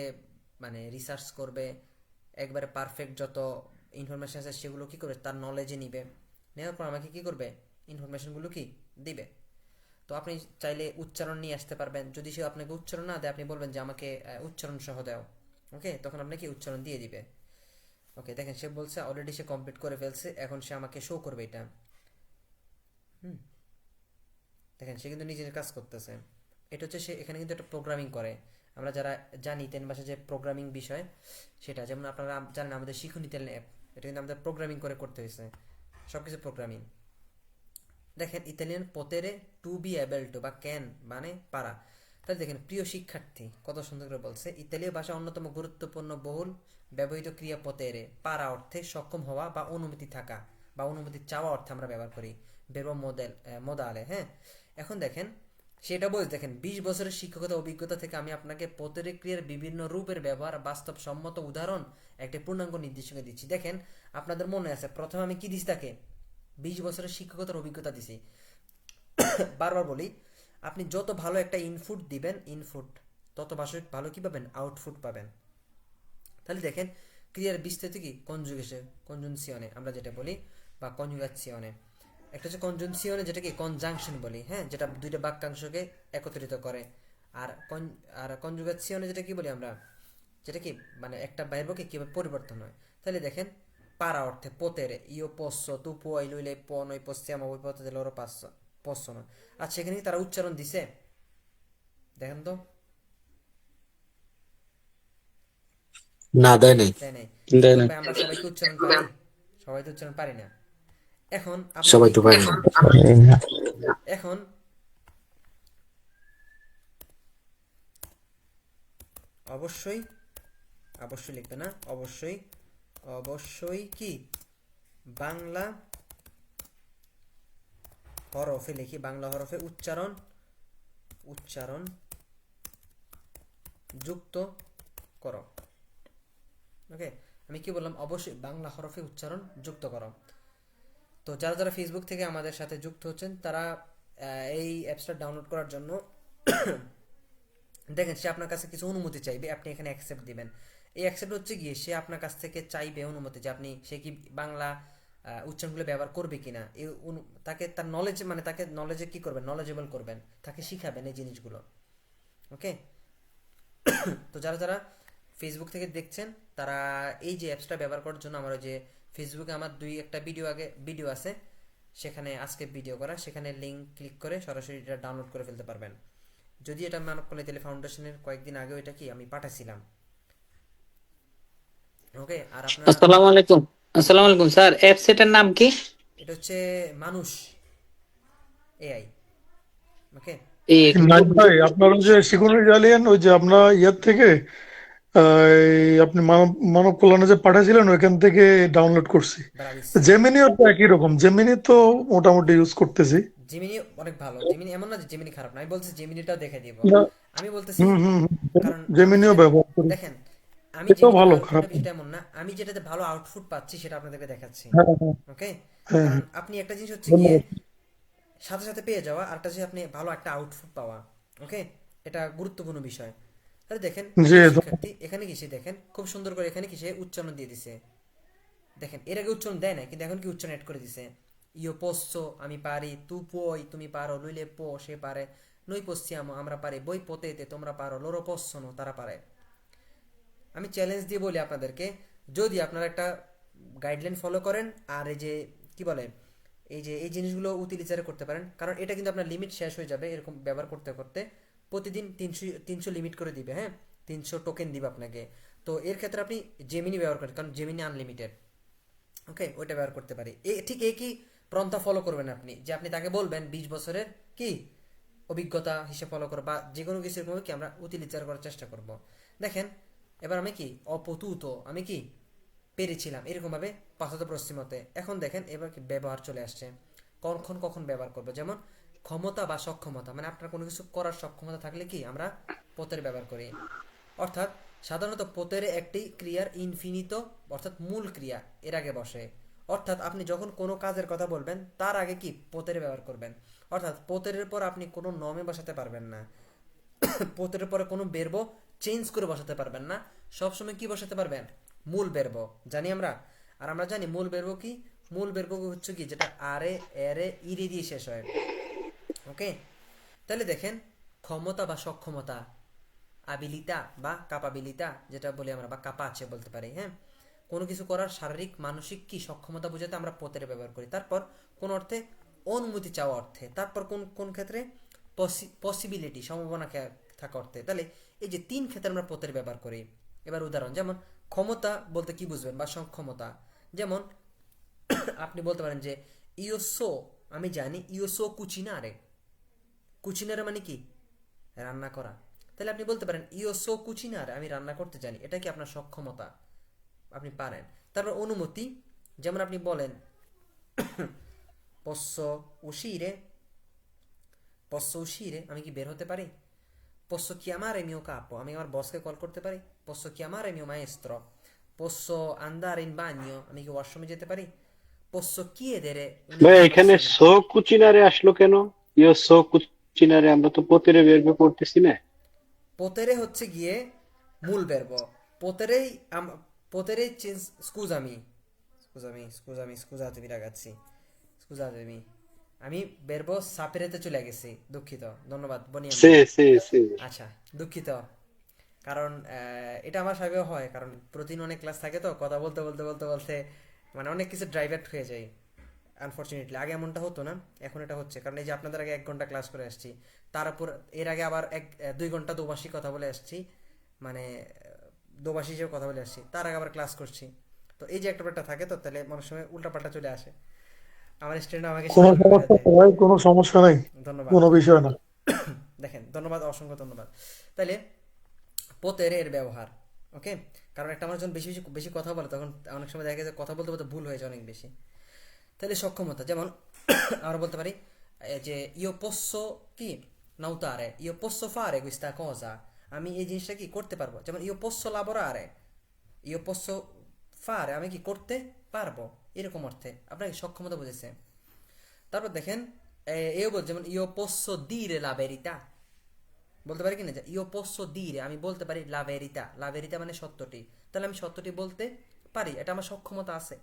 মানে রিসার্চ করবে, একবারে পারফেক্ট যত ইনফরমেশন আছে সেগুলো কি করবে, তার নলেজে নিবে, নেওয়ার পর আমাকে কি করবে, ইনফরমেশনগুলো কি দিবে। তো আপনি চাইলে উচ্চারণ নিয়ে আসতে পারবেন, যদি সে আপনাকে উচ্চারণ না দেয়, আপনি বলবেন যে আমাকে উচ্চারণ সহ দাও। ওকে, তখন আপনাকে উচ্চারণ দিয়ে দিবে। ওকে, দেখেন সে বলছে অলরেডি সে কমপ্লিট করে ফেলছে, এখন সে আমাকে শো করবে এটা। দেখেন সে কিন্তু নিজের কাজ করতেছে। এটা হচ্ছে সে এখানে কিন্তু একটা প্রোগ্রামিং করে। আমরা যারা জানি তেন ভাষা যে প্রোগ্রামিং বিষয়, সেটা যেমন আপনারা জানেন আমাদের শিখুন ইতালিয়ান অ্যাপ, এটা কিন্তু আমাদের প্রোগ্রামিং করে করতে হয়েছে, সব কিছু প্রোগ্রামিং। দেখেন ইতালিয়ান পোতেরে টু বি এবল টু বা ক্যান মানে পারা। তাহলে দেখেন প্রিয় শিক্ষার্থী কত সুন্দর করে বলছে, ইতালীয় ভাষা অন্যতম গুরুত্বপূর্ণ বহুল ব্যবহৃত ক্রিয়া পোতেরে, পারা অর্থে সক্ষম হওয়া বা অনুমতি থাকা বা অনুমতি চাওয়া অর্থে আমরা ব্যবহার করি, বেরো মোদালে। হ্যাঁ, এখন দেখেন সেটা বলছে, দেখেন 20 বছরের শিক্ষকতা অভিজ্ঞতা থেকে আমি আপনাকে পোতেরে ক্রিয়ার বিভিন্ন রূপের ব্যবহার, বাস্তবসম্মত উদাহরণ, একটি পূর্ণাঙ্গ নির্দেশিকা দিচ্ছি। দেখেন আপনাদের মনে আছে প্রথমে আমি কি দিচ্ছি তাকে, 20 বছরের শিক্ষকতার অভিজ্ঞতা দিছি। বারবার বলি, আপনি যত ভালো একটা ইনপুট দিবেন, তত ভালো কি পাবেন, আউটপুট পাবেন। তাহলে দেখেন ক্রিয়ার বিস্তৃতি কি, কনজুনসিয়নে আমরা যেটা বলি, বা কনজুগাসিয়নে। একটা হচ্ছে কনজুনসিয়নে, যেটা কি কনজাংশন বলি, হ্যাঁ, যেটা দুইটা বাক্যাংশকে একত্রিত করে। আর কনজুগাসিয়নে যেটা কি বলি আমরা, যেটা কি মানে একটা ভার্বকে কিভাবে পরিবর্তন হয়। তাহলে দেখেন পারা অর্থে পোতেরে, ইও পোস্য, তু পুয়াই লইলে পনই পশ্চিমা ওই পথে দিল ওরা পোস্য না। আচ্ছা এখানে কি তারা উচ্চারণ দিছে? দেখেন তো, না, দেয় নাই। তাই নাই। দেয় না। তবে আমরা সবাই কি উচ্চারণ পারি? সবাই তো উচ্চারণ পারি না। এখন আপনি সবাই কি তো পারে করবেন? না। এখন অবশ্যই লিখবে না, অবশ্যই কি বাংলা হরফে লিখি, বাংলা হরফে উচ্চারণ যুক্ত করো। ওকে, আমি কি বললাম, অবশ্যই বাংলা হরফে উচ্চারণ যুক্ত করো। তো যারা যারা ফেসবুক থেকে আমাদের সাথে যুক্ত হচ্ছেন, তারা এই অ্যাপসটা ডাউনলোড করার জন্য দেখেন সে আপনার কাছে কিছু অনুমতি চাইবে, আপনি এখানে অ্যাকসেপ্ট দিবেন। এই অ্যাকসেপ্ট হচ্ছে গিয়ে সে আপনার কাছ থেকে চাইবে অনুমতি, যে আপনি সে কি বাংলা উচ্চারণগুলো ব্যবহার করবে কিনা, তাকে তার নলেজ মানে তাকে নলেজে কি করবেন, নলেজেবল করবেন, তাকে শিখাবেন এই জিনিসগুলো। ওকে, তো যারা যারা ফেসবুক থেকে দেখছেন তারা এই যে অ্যাপসটা ব্যবহার করার জন্য আমার ওই যে ফেসবুকে আমার একটা ভিডিও আছে, সেখানে আজকে ভিডিও করা, সেখানে লিঙ্ক ক্লিক করে সরাসরি এটা ডাউনলোড করে ফেলতে পারবেন। যদি এটা মানব কল্যাণ তেলে ফাউন্ডেশনের কয়েকদিন আগেও এটা কি আমি পাঠাছিলাম। ওকে, আর আপনার আসসালামু আলাইকুম। আসসালামু আলাইকুম স্যার, অ্যাপসেটার নাম কি? এটা হচ্ছে মানুষ এআই। ওকে, এই নাইম ভাই, আপনার ওই যে শিকুনুর জালিয়ান, ওই যে আমরা ইয়ার থেকে আপনি মানব মানব কল্যাণে যে পাঠাছিলেন ওইখান থেকে ডাউনলোড করছি। বারাবিস জেমিনিও তো একই রকম, জেমিনি তো মোটামুটি ইউজ করতেছি। জেমিনি অনেক ভালো। জেমিনি এমন না যে জেমিনি খারাপ না, আমি বলছি জেমিনিটাও দেখে দিব। না, আমি বলতেছি কারণ আমি জেমিনিও ব্যবহার করি, দেখেন আমি এটাও জেমিনি ভালো, ভালো খারাপ খারাপ না। এটা এমন না, আমি যেটাতে ভালো আউটপুট পাচ্ছি সেটা আপনাদেরকে দেখাচ্ছি। হ্যাঁ হ্যাঁ ওকে, হ্যাঁ কারণ হ্যাঁ, আপনি একটা জিনিস হচ্ছে গিয়ে ধন্যবাদ। সাথে সাথে পেয়ে যাওয়া, আরটা হচ্ছে আপনি ভালো একটা আউটপুট পাওয়া। ওকে, এটা গুরুত্বপূর্ণ বিষয়। তাহলে দেখেন জি, এই ধন্যবাদ। শিক্ষার্থী এখানে কি সে দেখেন খুব সুন্দর করে এখানে কি সে উচ্চারণ দিয়ে দিছে। দেখেন এর আগে উচ্চারণ দেয় না, কিন্তু এখন কি উচ্চারণ অ্যাড করে দিছে। ইয়ো পোস্সো আমি পারি, তু পই তুমি পারো, লুইলে পো সে পারে, নই পশ্চিয়ামো আমরা পারি, বই পোতেতে তোমরা পারো, লোরো পশ্চনো তারা পারে। আমি চ্যালেঞ্জ দিয়ে বলি আপনাদেরকে, যদি আপনারা একটা গাইডলাইন ফলো করেন আর এই যে কি বলে এই জিনিসগুলো উতিলিচারে করতে পারেন, কারণ এটা কিন্তু আপনার লিমিট শেষ হয়ে যাবে এরকম ব্যবহার করতে করতে। প্রতিদিন 300 লিমিট করে দিবে, হ্যাঁ 300 টোকেন দিবে আপনাকে। তো এর ক্ষেত্রে আপনি জেমিনি ব্যবহার করেন, কারণ জেমিনি আনলিমিটেড। ওকে, ওইটা ব্যবহার করতে পারি। ঠিক একই পন্থা ফলো করবেন আপনি, যে আপনি তাকে বলবেন 20 বছরের কি অভিজ্ঞতা হিসেবে ফলো করো, বা যে কোনো কিছু এরকম কি আমরা উতিলিচার করার চেষ্টা করব। দেখেন এবার আমি কি অপতুত আমি কি পেরেছিলাম এরকম ভাবে পাশ্চাত্য পশ্চিমতে। এখন দেখেন এবার কি ব্যবহার চলে আসছে, কখন কখন ব্যবহার করবো। যেমন ক্ষমতা বা সক্ষমতা, মানে আপনার কোনো কিছু করার সক্ষমতা থাকলে কি আমরা পোতের ব্যবহার করি। অর্থাৎ সাধারণত পোতেরে একটি ক্রিয়ার ইনফিনিতো অর্থাৎ মূল ক্রিয়া এর আগে বসে। অর্থাৎ আপনি যখন কোনো কাজের কথা বলবেন তার আগে কি পোতের ব্যবহার করবেন। অর্থাৎ পোতের পর আপনি কোনো নমে বসাতে পারবেন না, পোতের পরে কোনো বেরবো চেঞ্জ করে বসাতে পারবেন না। সবসময় কি বসাতে পারবেন, মূল বেরবো জানি আমরা। আর আমরা জানি মূল বেরবো কি, মূল বেরবো হচ্ছে কি যেটা আরে এরে ইরে দিয়ে শেষ হয়। ওকে, তাহলে দেখেন ক্ষমতা বা সক্ষমতা, আবিলিতা বা কাপাবিলিতা যেটা বলি আমরা, বা কাপা আছে বলতে পারি, হ্যাঁ কোনো কিছু করার শারীরিক মানসিক কি সক্ষমতা বোঝাতে আমরা পোতের ব্যবহার করি। তারপর কোন অর্থে অনুমতি চাওয়া অর্থে, তারপর কোন কোন ক্ষেত্রে পসিবিলিটি সম্ভাবনা থাকা অর্থে। তাহলে এই যে 3 ক্ষেত্রে আমরা পোতের ব্যবহার করি। এবার উদাহরণ, যেমন ক্ষমতা বলতে কি বুঝবেন বা সক্ষমতা, যেমন আপনি বলতে পারেন যে ইয়োসো আমি জানি, ইয়োসো কুচিনারে, কুচিনারে মানে কি রান্না করা। তাহলে আপনি বলতে পারেন ইয়োসো কুচিনারে আমি রান্না করতে জানি, এটা কি আপনার সক্ষমতা, আপনি পারেন। তারপর অনুমতি, যেমন আপনি বলেন posso uscire, posso uscire আমি কি বের হতে পারি, posso chiamare mio capo আমি আমার বসকে কল করতে পারি, posso chiamare mio maestro, posso andare in bagno আমি কি ওয়াশরুমে যেতে পারি, posso chiedere ভাই এখানে সো কুচিনারে আসলো কেন? ইয়ো সো কুচিনারে, আমরা তো পোতেরে বের বের করতেছি না। পোতেরে হচ্ছে গিয়ে মূল verb, পোতেরেই পোতেরেই চেঞ্জ scusatemi ragazzi, scusatemi আমি verbo সাপেরেতে চলে গেছি, দুঃখিত, ধন্যবাদ বনি। সে সে সে আচ্ছা দুঃখিত, কারণ এটা আমার সাথেও হয়, কারণ প্রতিদিন অনেক ক্লাস থাকে তো কথা বলতে বলতে বলতে বলতে মানে অনেক কিছু ড্রাইভার্ট হয়ে যায় আনফরচুনেটলি। আগে এমনটা হতো না, এখন এটা হচ্ছে, কারণ এই যে আপনাদের আগে 1 ঘন্টা ক্লাস করে আসছি, তার উপর এর আগে আবার 2 ঘন্টা দোভাষী কথা বলে আসছি, মানে দোভাষী হিসেবে কথা বলে আসছি, তার আগে আবার ক্লাস করছি। তো এই যে একটা ব্যাপারটা থাকে, তো তাহলে মনের সময় উল্টাপাল্টা চলে আসে। আমার স্টুডেন্ট আমাকে কোনো সাহায্য করে সমস্যা দেয়। নাই, কোনো সমস্যা নাই, ধন্যবাদ, কোনো বিষয় না। দেখেন ধন্যবাদ, অসংখ্য ধন্যবাদ। তাহলে পোতেরে এর ব্যবহার, ওকে, কারণ একটা মানুষ যখন বেশি বেশি বেশি কথা বলে তখন অনেক সময় দেখা যায় কথা বলতে বলতে ভুল হয়ে যায় অনেক বেশি। তাহলে সক্ষমতা, যেমন আমরা বলতে পারি যে ইয়ো পোস্সো কি নাউতারে, ইয়ো পোস্সো ফারে questa cosa আমি এই জিনিসটা কি করতে পারবো। যেমন ইয়ো পোস্সো lavorare, ইয়ো পোস্সো ফারে আমি কি করতে পারবো, এরকম অর্থে আপনার সক্ষমতা বুঝেছে। তারপর দেখেন এও বল, যেমন ইয়ো পোস্সো dire la verità বলতে পারি কিনা, যে ইয়ো পোস্সো dire আমি বলতে পারি লা ভেরিতা, লা ভেরিতা মানে সত্যটি, তাহলে আমি সত্যটি বলতে পারি, এটা আমার সক্ষমতা আছে।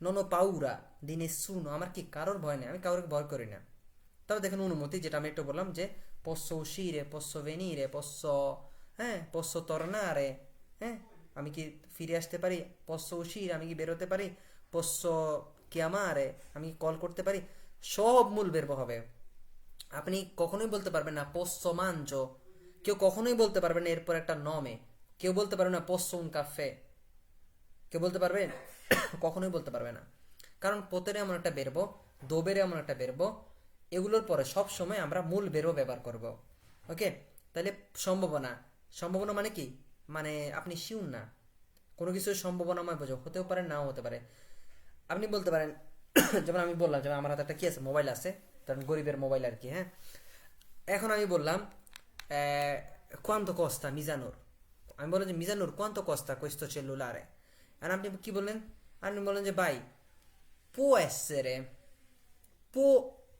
নন পাউরা দি নেসুনো আমার কি কারোর ভয় নেই, আমি কারোর ভয় করি না। তবে দেখেন অনুমতি, যেটা আমি একটু বললাম যে posso uscire, posso venire, posso হ্যাঁ posso tornare, হ্যাঁ আমি কি ফিরে আসতে পারি, posso uscire আমি কি বেরোতে পারি, posso chiamare আমি কল করতে পারি, সব মূল verb হবে। আপনি কখনোই বলতে পারবেন না posso mangio, কেউ কখনোই বলতে পারবে না এরপর একটা নমে, কেউ বলতে পারবে না posso un caffè, কেউ বলতে পারবে কখনোই বলতে পারবে না, কারণ পোতেরে এমন একটা বেরবো, দোবেরে এমন একটা বেরবো, এগুলোর পরে সব সময় আমরা মূল বেরো ব্যবহার করব। ওকে, তাহলে সম্ভাবনা, সম্ভাবনা মানে কি, মানে আপনি শিওর না, কোনো কিছুর সম্ভাবনাময় বোঝো, হতেও পারে নাও হতে পারে। আপনি বলতে পারেন যেমন আমি বললাম, যেমন আমার হাতে একটা কি আছে, মোবাইল আছে, কারণ গরিবের মোবাইল আর কি, হ্যাঁ। এখন আমি বললাম quanto costa Misanur, আমি বললাম যে Mizanur quanto costa questo cellulare, আর আপনি কি বললেন, আপনি বললেন যে ভাই può essere,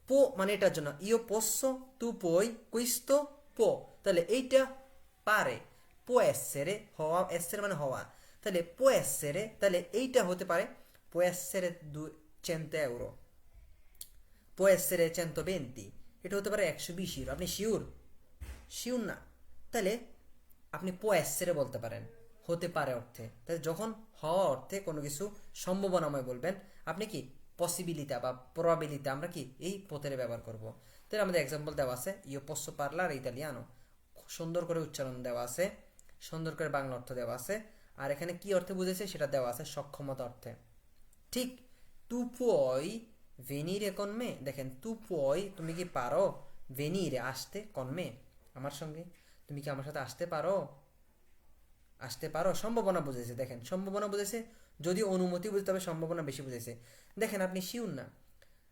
può মানে এটার জন্য io posso, tu puoi, questo può, তাহলে এইটা পারে, può essere হওয়া, essere মানে হওয়া, তাহলে può essere, তাহলে এইটা হতে পারে può essere 100 euro, può essere 120, এটা হতে পারে 120 ইউরো। আপনি শিওর? শিওর না, তাহলে আপনি può essere বলতে পারেন হতে পারে অর্থে। তাহলে যখন হওয়া অর্থে কোনো কিছু সম্ভাবনাময় বলবেন, আপনি কি পসিবিলিটা বা প্রবাবিলিটা আমরা কি এই পোতেরে ব্যবহার করব। তাহলে আমাদের এক্সাম্পল দেওয়া আছে, io posso parlare italiano, সুন্দর করে উচ্চারণ দেওয়া আছে, সুন্দর করে বাংলা অর্থ দেওয়া আছে, আর এখানে কি অর্থে বুঝেছে সেটা দেওয়া আছে সক্ষমতা অর্থে। ঠিক, tu puoi venire con me, দেখেন tu puoi তুমি কি পারো, venire আসতে, con me আমার সঙ্গে, তুমি কি আমার সাথে আসতে পারো, আসতে পারো, সম্ভাবনা বুঝেছে। দেখেন সম্ভাবনা বুঝেছে, যদি অনুমতি বুঝতে হবে সম্ভাবনা বেশি বুঝেছে। দেখেন আপনি শিওর না,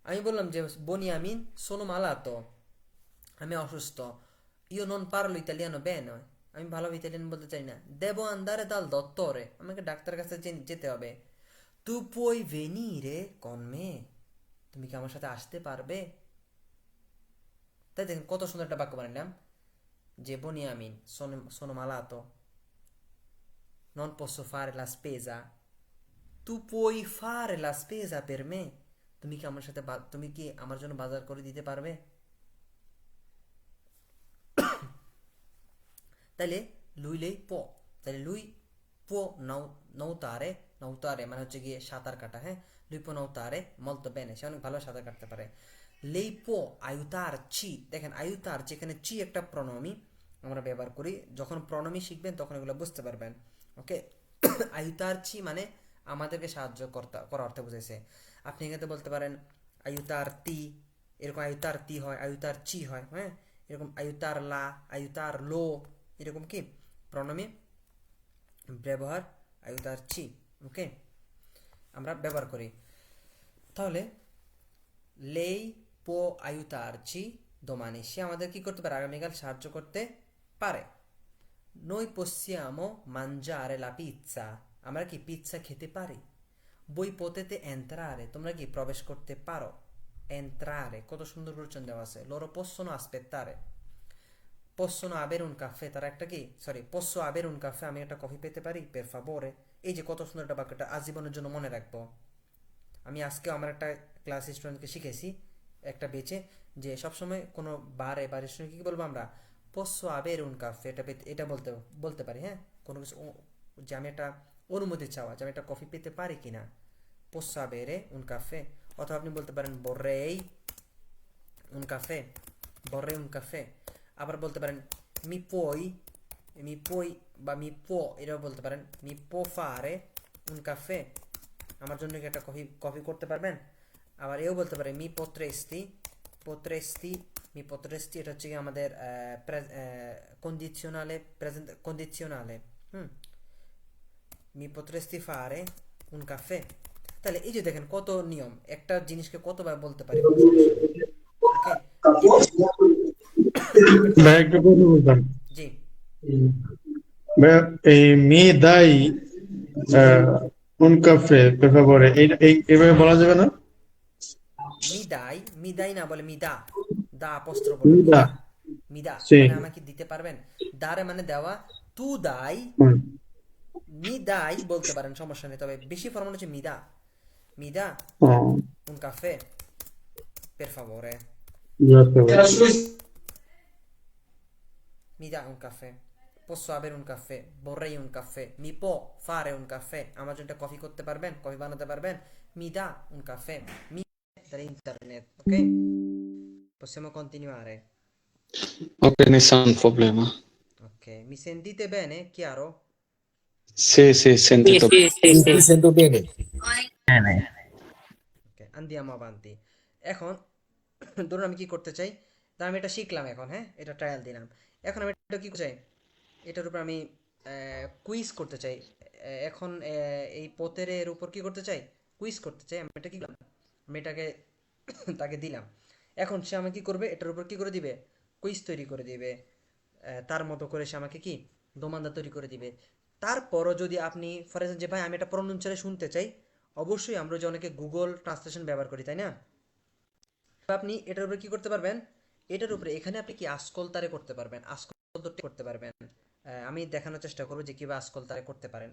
আমি বললাম যে বনিয়ামিন sono malato, আমি অসুস্থ, io non parlo italiano bene, আমি ভালো ইতালিয়ান বলতে চাই না, devo andare dal dottore, আমাকে ডাক্তার কাছে যেতে হবে, tu puoi venire con me, তুমি কি আমার সাথে আসতে পারবে। তাই দেখেন কত সুন্দর একটা বাক্য বানালাম, যে Boniamin sono malato, non posso fare la spesa, tu puoi fare la spesa per me, তুমি কি আমার সাথে তুমি কি আমার জন্য বাজার করে দিতে পারবে। তাহলে lui lei può, তাহলে lui può nuotare, nuotare মানে হচ্ছে গিয়ে সাঁতার কাটা, হ্যাঁ lui può nuotare molto bene, সে অনেক ভালো সাঁতার কাটতে পারে। lei può aiutarci, দেখেন aiutarci এখানে ci একটা প্রণমি আমরা ব্যবহার করি, যখন প্রণমি শিখবেন তখন এগুলো বুঝতে পারবেন। ওকে, aiutarci মানে আমাদেরকে সাহায্য করা অর্থে বুঝেছে। আপনি এখানে বলতে পারেন aiutarti, এরকম aiutarti হয়, aiutarci হয়, হ্যাঁ এরকম aiutarla, aiutarlo, এরকম কি প্রণমি ব্যবহার aiutarci, ওকে আমরা ব্যবহার করি। তাহলে lei può aiutarci domani, সে আমাদের কি করতে পারে, আগামীকাল সাহায্য করতে পারে। noi possiamo mangiare la pizza, আমরা কি পিৎজা খেতে পারি। voi potete entrare, তোমরা কি প্রবেশ করতে পারো, entrare কত সুন্দর করে উচ্চারণ দেওয়া আছে। loro possono aspettare, possono avere un caffè, তারা একটা কি posso avere un caffè, আমি একটা কফি পেতে পারি, per favore, এই যে কত সুন্দর একটা বাক্যটা আজীবনের জন্য মনে রাখবো। আমি আজকে আমার একটা ক্লাস স্টুডেন্টকে শিখেছি একটা বেচে, যে সবসময় কোনো বারে বা রেস্টুরেন্টে কি বলবো আমরা, posso avere un caffè, এটা বলতে পারি, হ্যাঁ কোনো কিছু যে আমি একটা অনুমতি চাওয়া, যে আমি একটা কফি পেতে পারি কিনা, posso avere un caffè। অথবা আপনি বলতে পারেন vorrei un caffè, vorrei un caffè। আবার বলতে পারেন mi puoi বা mi può, এটাও বলতে পারেন mi può fare un caffè, আমার জন্য কি একটা কফি করতে পারবেন। আবার এও বলতে পারে mi potresti, mi potresti, এটা হচ্ছে কি আমাদের কন্ডিশনালে, present কন্ডিশনালে, mi potresti fare un caffè। তাহলে এই যে দেখেন কত নিয়ম, একটা জিনিসকে কতবার বলতে পারি, ওকে। ভাই একটা কথা বলতাম, জি, ভাই এই মি দাই un caffè per favore, এইভাবে বলা যাবে না? মি দাই না বলে মিদা, দা অপস্ট্রফ বলে মিদা, মিদা, জি। মানে আমাকে দিতে পারবেন, দারে মানে দেওয়া, তু দাই, হুম। মি দাই বলতে পারেন, সমস্যা নেই, তবে বেশি ফরমাল হচ্ছে মিদা ও, un caffè per favore, বুঝতে পারছি। mi dà un caffè posso avere un caffè, vorrei un caffè, mi può fare un caffè, আমার জন্য কফি করতে পারবেন, কফি বানাতে পারবেন, mi dà un caffè, mi internet, ok? Possiamo continuare. Ok, nessun problema. Ok, mi sentite bene? Chiaro? Sì, sì, জি sentito. জি জি Sì, জি ti sento bene. Ok, andiamo avanti. এখন ধরুন আমি কি করতে চাই, তা আমি এটা শিখলাম এখন, হ্যাঁ, এটা ট্রায়াল দিলাম। এখন আমি এটা কি করতে চাই, এটার উপর আমি কুইজ করতে চাই। এখন এই পথের এর উপর কি করতে চাই, কুইজ করতে চাই। আমি এটা কি করলাম, আমি এটাকে তাকে দিলাম। এখন সে আমাকে কি করবে, এটার উপর কি করে দিবে, কুইজ তৈরি করে দিবে। তার মতো করে সে আমাকে কি দোমান্দা তৈরি করে দিবে। তারপরও যদি আপনি ফর এক্সাম্পল যে ভাই আমি এটা প্রনাউন্সারে শুনতে চাই, অবশ্যই আমরা যে অনেকে গুগল ট্রান্সলেশন ব্যবহার করি, তাই না? তো আপনি এটার উপরে কি করতে পারবেন, এটার উপরে এখানে আপনি কি আসকল তারে করতে পারবেন, আসকল করতে পারবেন। আমি দেখানোর চেষ্টা করবো যে কিভাবে আসকল তারে করতে পারেন।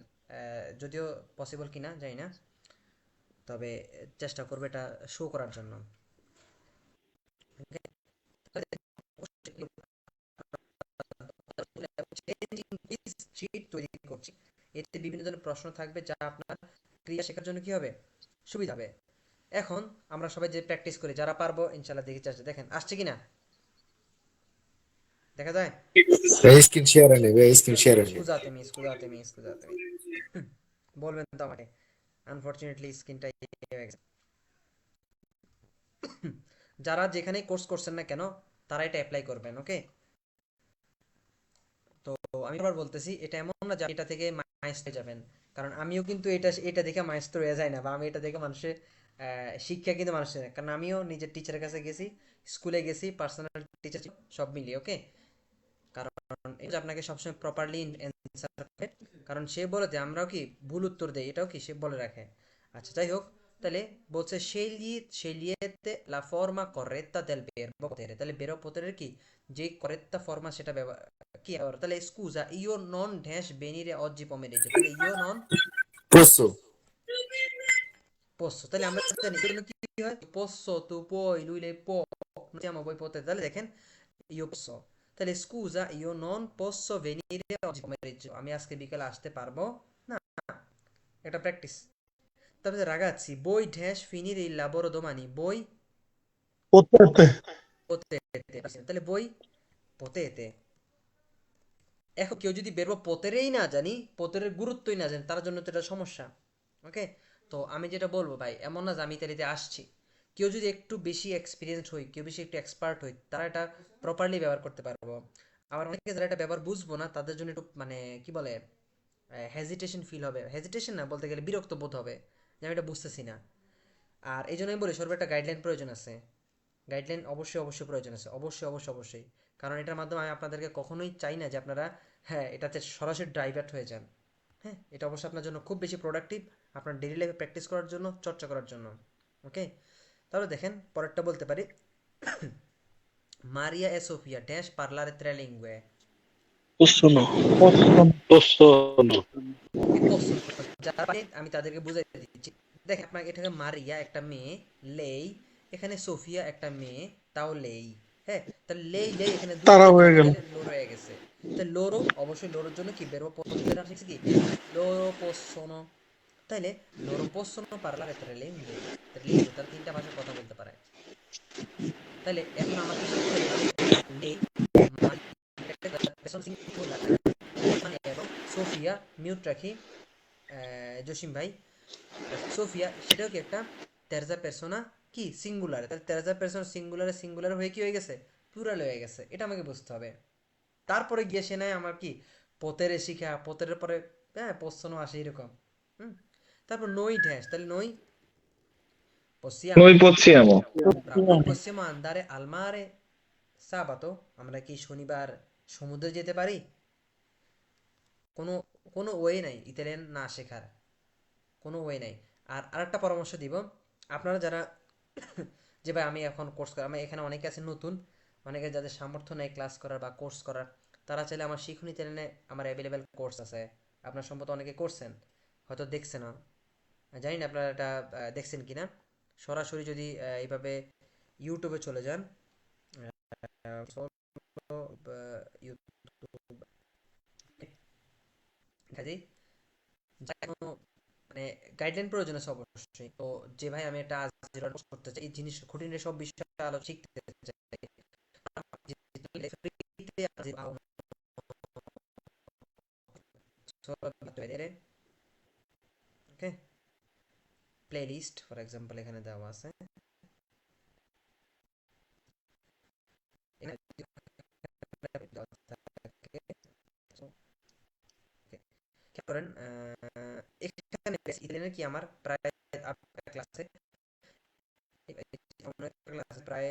যদিও পসিবল কিনা জানি না, তবে চেষ্টা করবো এটা শো করার জন্য। শীট তৈরি করছি, এতে বিভিন্ন ধরনের প্রশ্ন থাকবে যা আপনার ক্রিয়া শেখার জন্য কি হবে, সুবিধা হবে। এখন আমরা সবাই যে প্র্যাকটিস করি, যারা পারবো ইনশাল্লাহ দেখি চেষ্টা, দেখেন আসছে কিনা, দেখা যায়? Vai screen share নে, vai screen share নে। স্কুজাতেমি বলবেন তো আমাকে, আনফরচুনেটলি স্ক্রিনটা হয়ে গেছে। যারা যেখানে কোর্স করছেন না কেন তারা এটা অ্যাপ্লাই করবেন, ওকে? তো আমি আবার বলতেছি, এটা এমন না যে এটা থেকে মাইস্ট্রে যাবেন, কারণ আমিও কিন্তু এটা দেখে মাইস্ট্র হয়ে যায় না, বা আমি এটা দেখে মানুষের শিক্ষা কিন্তু মানুষের, কারণ আমিও নিজের টিচারের কাছে গেছি, স্কুলে গেছি, পার্সোনাল টিচার সব মিলিয়ে, ওকে? কারণ এই যে আপনাকে সবসময় প্রপারলি অ্যান্সার করবে, কারণ সে বলে যে আমরাও কি ভুল উত্তর দেই, এটাও কি সে বলে রাখে। আচ্ছা যাই হোক, তাহলে বলছে scegliete la forma corretta del verbo potere, তাহলে verbo potere কি যে corretta forma সেটা ব্যবহার কি আর তাহলে scusa io non dash venire oggi pomeriggio, তাহলে io non Posso? posso, তাহলে আমরা জানি এর জন্য কি হয়, posso tu puoi lui lei può, noi siamo voi potete, তাহলে দেখেন io posso, তাহলে scusa io non posso venire oggi pomeriggio, আমি আজকে বিকেলে আসতে পারবো না, এটা প্র্যাকটিস। তারপরে ragazzi voi dash finire il lavoro domani, voi potete। potete, তাহলে voi potete। এখন কেউ যদি বেরবো পতেরেই না জানি, পতেরের গুরুত্বই না জানি, তার জন্য তো এটা সমস্যা, ওকে? তো আমি যেটা বলবো ভাই, এমন না যে আমি ইতালিতে আসছি, কেউ যদি একটু বেশি এক্সপিরিয়েন্স হই, কেউ বেশি একটু এক্সপার্ট হই, তারা এটা প্রপারলি ব্যবহার করতে পারবো। আবার অনেকে যারা এটা ব্যবহার বুঝবো না, তাদের জন্য একটু মানে কি বলে হেজিটেশন ফিল হবে, হেজিটেশন না বলতে গেলে বিরক্ত বোধ হবে যে আমি এটা বুঝতেছি না। আর এই জন্য আমি বলি সর্ব একটা গাইডলাইন প্রয়োজন আছে, গাইডলাইন অবশ্যই অবশ্যই প্রয়োজন আছে, অবশ্যই, কারণ এটার মাধ্যমে আমি আপনাদেরকে কখনোই চাই না যে আপনারা হ্যাঁ এটাতে সরাসরি ডাইভার্ট হয়ে যান। হ্যাঁ, এটা অবশ্যই আপনার জন্য খুব বেশি প্রোডাক্টিভ, আপনার ডেইলি লাইফে প্র্যাকটিস করার জন্য, চর্চা করার জন্য, ওকে? তাহলে দেখেন পরেরটা বলতে পারি, মারিয়া এ সোফিয়া ড্যাশ পার্লারে tre lingue, Possono. posso no। এই প্রশ্ন যারা পারে আমি তাদেরকে বুঝাই দিচ্ছি। দেখেন আপনাকে এটাকে মারিয়া একটা মেয়ে, লেই এখানে সোফিয়া একটা মেয়ে, তাও লেই, হ্যাঁ, তাহলে লেই এখানে দুটো তারা যোগ হয়ে হয়ে গেল। গেলে লোর হয়ে গেছে। তাহলে লোরো অবশ্যই লোরোর জন্য কি বেরবো পদ্ধতিটা শিখছি কি, লোরো পোসোনো, তাইলে লোরো পোসোনো parlare tre lingue, তার তিনটা ভাষায় কথা বলতে পারে। তাহলে এখন আমাকে শিখতে হবে যে লেই মানে এবং সোফিয়া মিউট রাখি, জসিম ভাই, সোফিয়া সেটাও কি একটা তেরজা পেরসোনা কি সিঙ্গুলার, তাহলে তেরজা পেরসোনা সিঙ্গুলার হয়ে কি হয়ে গেছে, প্লুরাল হয়ে গেছে, এটা আমাকে বুঝতে হবে। তারপরে গিয়ে সে নেয় আমার কি পোতেরে শিখা, পোতের পরে হ্যাঁ পোস্যনও আসে এরকম। হুম, তারপর নই ড্যাশ, তাহলে নই possiamo, Noi possiamo। bravo, noi possiamo andare al mare sabato, আমরা কি শনিবার সমুদ্রে যেতে পারি? কোনো কোনো ওয়ে নাই ইতালিয়ান না শেখার, কোনো ওয়ে নাই। আর আরেকটা পরামর্শ দিব, আপনারা যারা যে ভাই আমি এখন কোর্স করা, আমি এখানে অনেকে আছে নতুন, অনেকে যাদের সামর্থ্য নেই ক্লাস করার বা কোর্স করার, তারা চাইলে আমার শিখুনি চ্যানেলে আমার অ্যাভেলেবেল কোর্স আছে, আপনার সম্ভবত অনেকে করছেন, হয়তো দেখছেন না, জানি না আপনারা এটা দেখছেন কিনা। সরাসরি যদি এইভাবে ইউটিউবে চলে যান, ইউটিউব কাজেই যা কোনো মানে গাইডলাইন প্রয়োজন আছে অবশ্যই। তো যে ভাই আমি একটা আজ করতে চাই এই জিনিস খুঁটিনাটি সব বিষয়ে শিখতে চাই, ফ্রিতে ওকে। প্লে লিস্ট ফর এক্সাম্পল এখানে দেওয়া আছে, এখানে দেওয়া থাকে। So, okay, খেয়াল করেন এখানে ইতালিয়ানের কি আমার প্রায় ক্লাসে প্রায়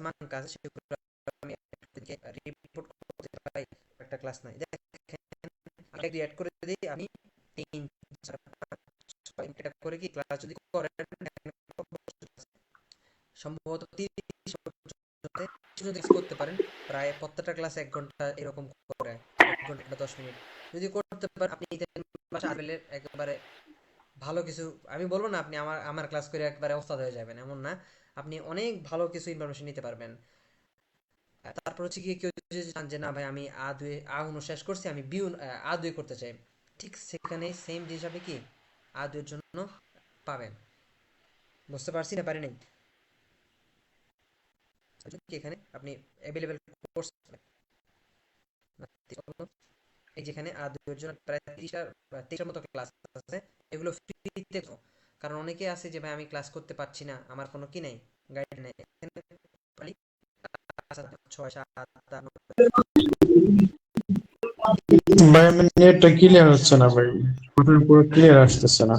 মানকা আছে, সেগুলো আমি রিপোর্ট করতে পারি একটা ক্লাস নাই। দেখেন আমি অ্যাড করে দিই, আমি 3 4 5 6 এটা করে কি ক্লাস যদি করেন সম্ভবত 30 পর্যন্ত করতে পারেন। প্রায় প্রত্যেকটা ক্লাস 1 ঘন্টা এরকম করে, 1 ঘন্টা 10 মিনিট যদি করতে পারেন আপনি ভাষা আরবিলের একেবারে ভালো কিছু। আমি বলবো না আপনি আমার আমার ক্লাস করে একবারে ওস্তাদ হয়ে যাবেন, এমন না। আপনি অনেক ভালো কিছু ইনফরমেশন নিতে পারবেন। তারপর হচ্ছে কি কেউ যদি চান যে না ভাই আমি আ1 শেষ করছি, আমি আ2 করতে চাই, ঠিক সেখানে সেম জিনিস আপনি কি আ2 এর জন্য পাবেন। বুঝতে পারছি না পারিনি? এখানে আপনি অ্যাভেলেবেল কোর্স এই যেখানে আর2 এর জন্য প্রায় 30টার মতো ক্লাস আছে, এগুলো ফ্রিতে। কারণ অনেকে আছে যে ভাই আমি ক্লাস করতে পারছি না, আমার কোনো কি নাই, গাইড নাই, এখানে 6 7 8 ভাই আমার নেটটা ক্লিয়ার হচ্ছে না ভাই, পুরো ক্লিয়ার আসতেছে না,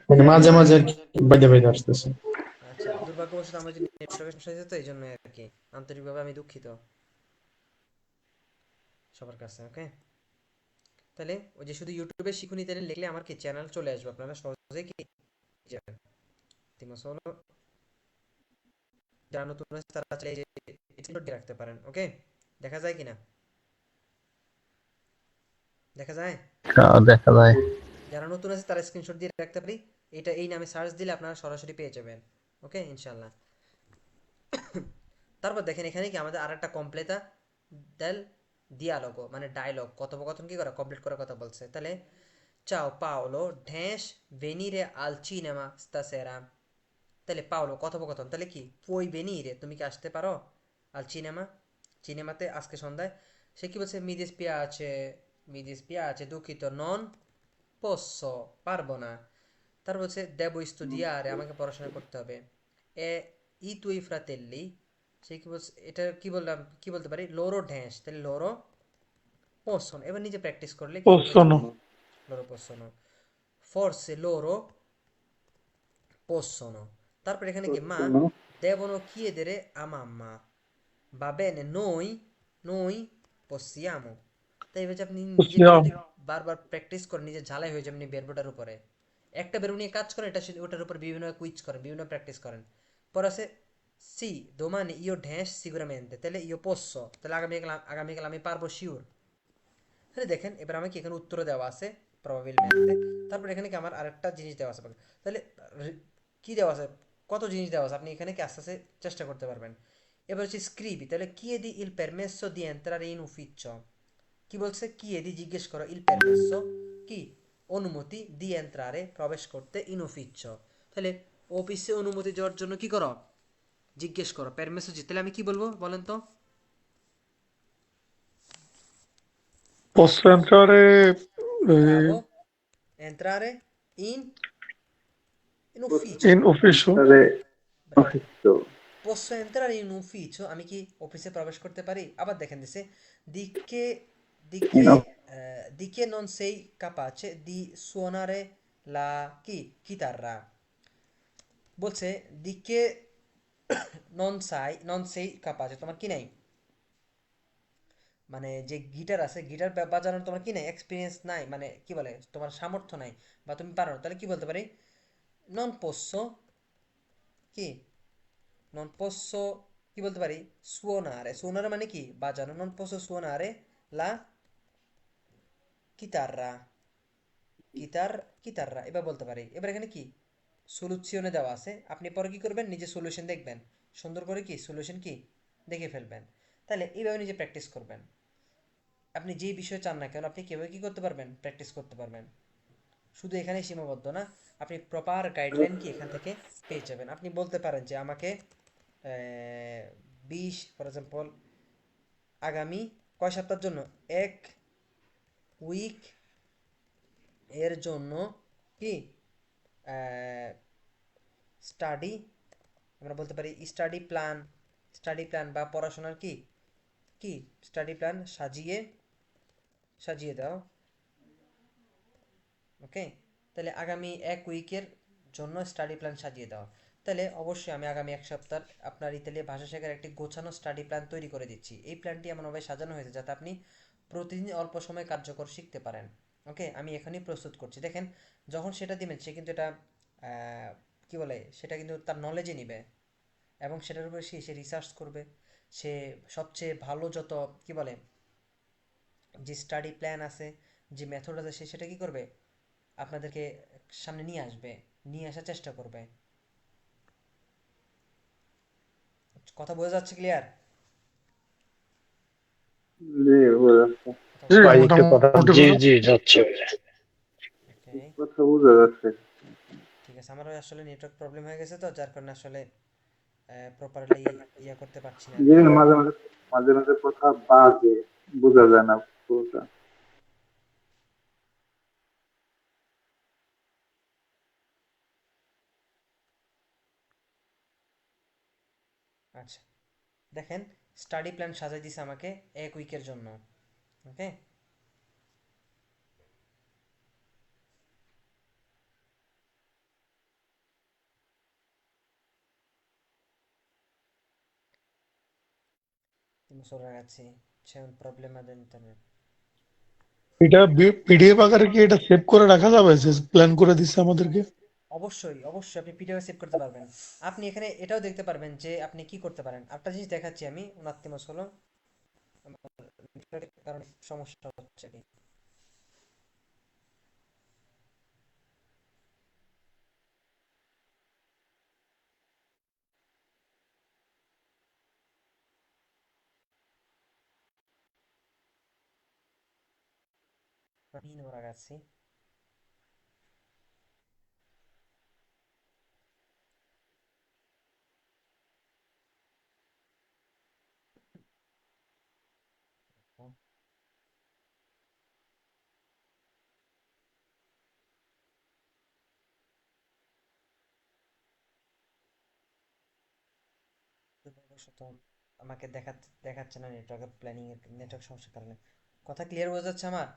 মানে মাঝে মাঝে আর কি বাইরে বাইরে আসতেছে। আচ্ছা, দুর্ভাগ্যবশত আমার যে নেটওয়ার্কের সমস্যা হয়েছে তো এই জন্য আর কি। আন্তরিকভাবে আমি দুঃখিত সবার কাছে, ওকে। তাহলে ওই যে শুধু ইউটিউবে শিখুনি তাহলে লিখলে আমার কি চ্যানেল চলে আসবে, আপনারা সহজে কি যাবেন। তিমসোলো যারা নতুন আছে তারা চাইলে এই যে স্ক্রিনশট দিয়ে রাখতে পারেন, ওকে। দেখা যায় কিনা? দেখা যায়? দেখা যায়। যারা নতুন আছে তারা স্ক্রিনশট দিয়ে রাখতে পারি, এটা এই নামে সার্চ দিলে আপনারা সরাসরি পেয়ে যাবেন, ওকে ইনশাআল্লাহ। তারপর দেখেন এখানে কি আমাদের আরেকটা কমপ্লেতা দেল দিয়ালগো মানে ডায়লগ, কথোপকথন কি করা কমপ্লিট করার কথা বলছে। তাহলে চাও পাওলো ড্যাশ ভেনিরে আল চিনেমা স্তাসেরা। তাহলে পাওলো কথোপকথন, তাহলে কি পুই ভেনিরে তুমি কি আসতে পারো আল চিনেমা, সিনেমাতে আজকে সন্ধ্যায়। সে কি বলছে মিদিস পিয়া আছে দুঃখিত নন পোসো পারবো না। তারপর বলছে দেবো স্টুডিয়ারে আমাকে পড়াশোনা করতে হবে। এ ই তুই ফ্রাতেল্লি, সে কি বলছে এটা কি বললাম কি বলতে পারি লোরো ঢ্যাঁস, তাহলে লোরো পোসন, এবার নিজে প্র্যাকটিস করলে কি হয়ে পোষণ যাবে লোরো পোসনো, ফোর্সে লোরো পোসনো। তারপর এখানে কি মা দেবনো chiedere a mamma va bene noi possiamo। তাই এবার আপনি নিজেকে যদি বারবার প্র্যাকটিস করেন নিজে ঝালাই হয়ে যাবেন বেরবোটার উপরে, একটা বেরো নিয়ে কাজ করেন, ওটার উপর বিভিন্ন কুইজ করেন, বিভিন্ন প্র্যাকটিস করেন। পর আছে C domani io dash sicuramente, তাহলে ইও posso, তাহলে আগামীকাল আমি পারবো শিওর। তাহলে দেখেন এবার আমাকে এখানে উত্তর দেওয়া আছে প্রবাবিলমেন্টে। তারপর এখানে কি আমার আরেকটা জিনিস দেওয়া আছে, তাহলে কি দেওয়া আছে, কত জিনিস দেওয়া আছে, আপনি এখানে কি আস্তে আস্তে চেষ্টা করতে পারবেন। এবার হচ্ছে স্ক্রিবি, তাহলে chiedi il permesso di entrare in ufficio, কি বলছে chiedi জিজ্ঞেস করো il permesso কি অনুমতি দি এন্ট্রারে প্রবেশ করতে ইন ufficio, তাহলে অফিসে অনুমতি দেওয়ার জন্য কি করো জিজ্ঞেস করো permesso জি। তাহলে আমি কি বলবো বলেন তো? posso entrare Bravo, entrare in ufficio, in ufficio? Bravo. posso entrare in ufficio, আমি কি অফিসে প্রবেশ করতে পারি। আবার দেখেন দিছে di che di che di che non sei capace di suonare la কি chitarra, বলছে di che non sei capace, তোমার কি নাই, মানে যে গিটার আছে গিটার বাজানোর তোমার কি নাই এক্সপিরিয়েন্স নাই, মানে কি বলে তোমার সামর্থ্য নাই বা তুমি পারো না। তাহলে কি বলতে পারি নন পোসো কি নন পোসো কি বলতে পারি সুওনারে, সুওনারে মানে কি বাজানো, নন পোসো সুওনারে লা কিতাররা কিতাররা এবার বলতে পারি। এবার এখানে কি সলিউশনে দেওয়া আছে, আপনি পরে কি করবেন নিজে সলিউশন দেখবেন, সুন্দর করে কি সলিউশন কি দেখে ফেলবেন। তাহলে এইভাবে নিজে প্র্যাকটিস করবেন। আপনি যেই বিষয় চান না কেন আপনি কিভাবে কি করতে পারবেন, প্র্যাকটিস করতে পারবেন। শুধু এখানেই সীমাবদ্ধ না, আপনি প্রপার গাইডলাইন কি এখান থেকে পেয়ে যাবেন। আপনি বলতে পারেন যে আমাকে 20 ফর এক্সাম্পল আগামী কয় সপ্তাহের জন্য, 1 উইক এর জন্য কি স্টাডি, আমরা বলতে পারি স্টাডি প্ল্যান বা পড়াশোনার কি কি স্টাডি প্ল্যান সাজিয়ে সাজিয়ে দাও। ওকে, তাহলে আগামী 1 উইকের জন্য স্টাডি প্ল্যান সাজিয়ে দাও। তাহলে অবশ্যই আমি আগামী 1 সপ্তাহ আপনার ইতালি ভাষা শেখার একটি গোছানো স্টাডি প্ল্যান তৈরি করে দিচ্ছি। এই প্ল্যানটি এমনভাবে সাজানো হয়েছে যাতে আপনি প্রতিদিন অল্প সময় কার্যকর শিখতে পারেন। ওকে, আমি এখনই প্রস্তুত করছি। দেখেন, যখন সেটা দিবেন সে কিন্তু এটা কি বলে, সেটা কিন্তু তার নলেজে নিবে এবং সেটার উপরে সে রিসার্চ করবে। সে সবচেয়ে ভালো যত কি বলে যে স্টাডি প্ল্যান আছে, যে মেথড আছে, সে সেটা কি করবে, আপনাদেরকে সামনে নিয়ে আসবে, নিয়ে আসার চেষ্টা করবে। কথা বোঝা যাচ্ছে, ক্লিয়ার? জি বোঝা যাচ্ছে। জি ভাই একটু কথা মোটামুটি জি বোঝা জি যাচ্ছে। ওকে, কথা বোঝা যাচ্ছে। ঠিক আছে। আমারও আসলে নেটওয়ার্ক প্রবলেম হয়ে গেছে, তো যার কারণে আসলে প্রপারলি ইয়া করতে পারছি না আর জি কি। মাঝে মাঝে মাঝে মাঝে কথা বাজে, বোঝা যায় না পুরোটা। আচ্ছা, দেখেন, স্টাডি প্ল্যান সাজাই দিছে আমাকে 1 উইকের জন্য। ওকে, Temos ragazzi, c'è un problema di internet. এটা পিডিএফ আকারে কি এটা সেভ করে রাখা যাবে যে প্ল্যান করে দিচ্ছে আমাদেরকে? অবশ্যই অবশ্যই আপনি পিডিএফ সেভ করতে পারবেন। আপনি এখানে এটাও দেখতে পারবেন যে আপনি কি করতে পারেন। একটা জিনিস দেখাচ্ছি আমি, উনাত্তিমস হলো কারণে সমস্যা হচ্ছে কি। Bambino, ragazzi, দুর্ভাগ্যবশত আমাকে দেখাচ্ছে না নেটওয়ার্ক প্ল্যানিং এর নেটওয়ার্ক সমস্যার কারণে। কথা ক্লিয়ার বোঝা যাচ্ছে আমার?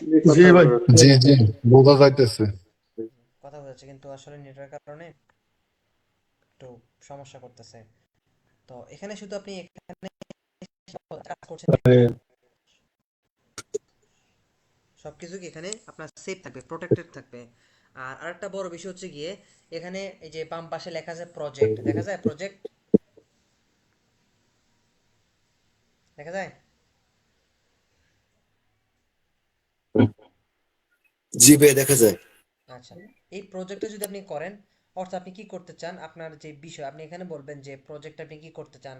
জি জি কথা ভাই। বোঝা যাচ্ছে। জি জি বোঝা যাইতেছে। কথা বোঝা যাচ্ছে, কিন্তু আসলে নেটওয়ার্কের কারণে একটু সমস্যা করতেছে। তো এখানে শুধু আপনি এখানে কাজ করছেন, সবকিছু কি এখানে আপনার সেফ থাকবে, প্রোটেক্টেড থাকবে। আর আরেকটা বড় বিষয় হচ্ছে গিয়ে, এখানে এই যে বাম পাশে লেখা আছে প্রজেক্ট, দেখা যায় প্রজেক্ট, দেখা যায়। জি ভাই দেখা যায়। আচ্ছা, এই প্রজেক্টটা যদি আপনি করেন, অর্থাৎ আপনি কি করতে চান, আপনার যে বিষয় আপনি এখানে বলবেন যে প্রজেক্ট আপনি কি করতে চান,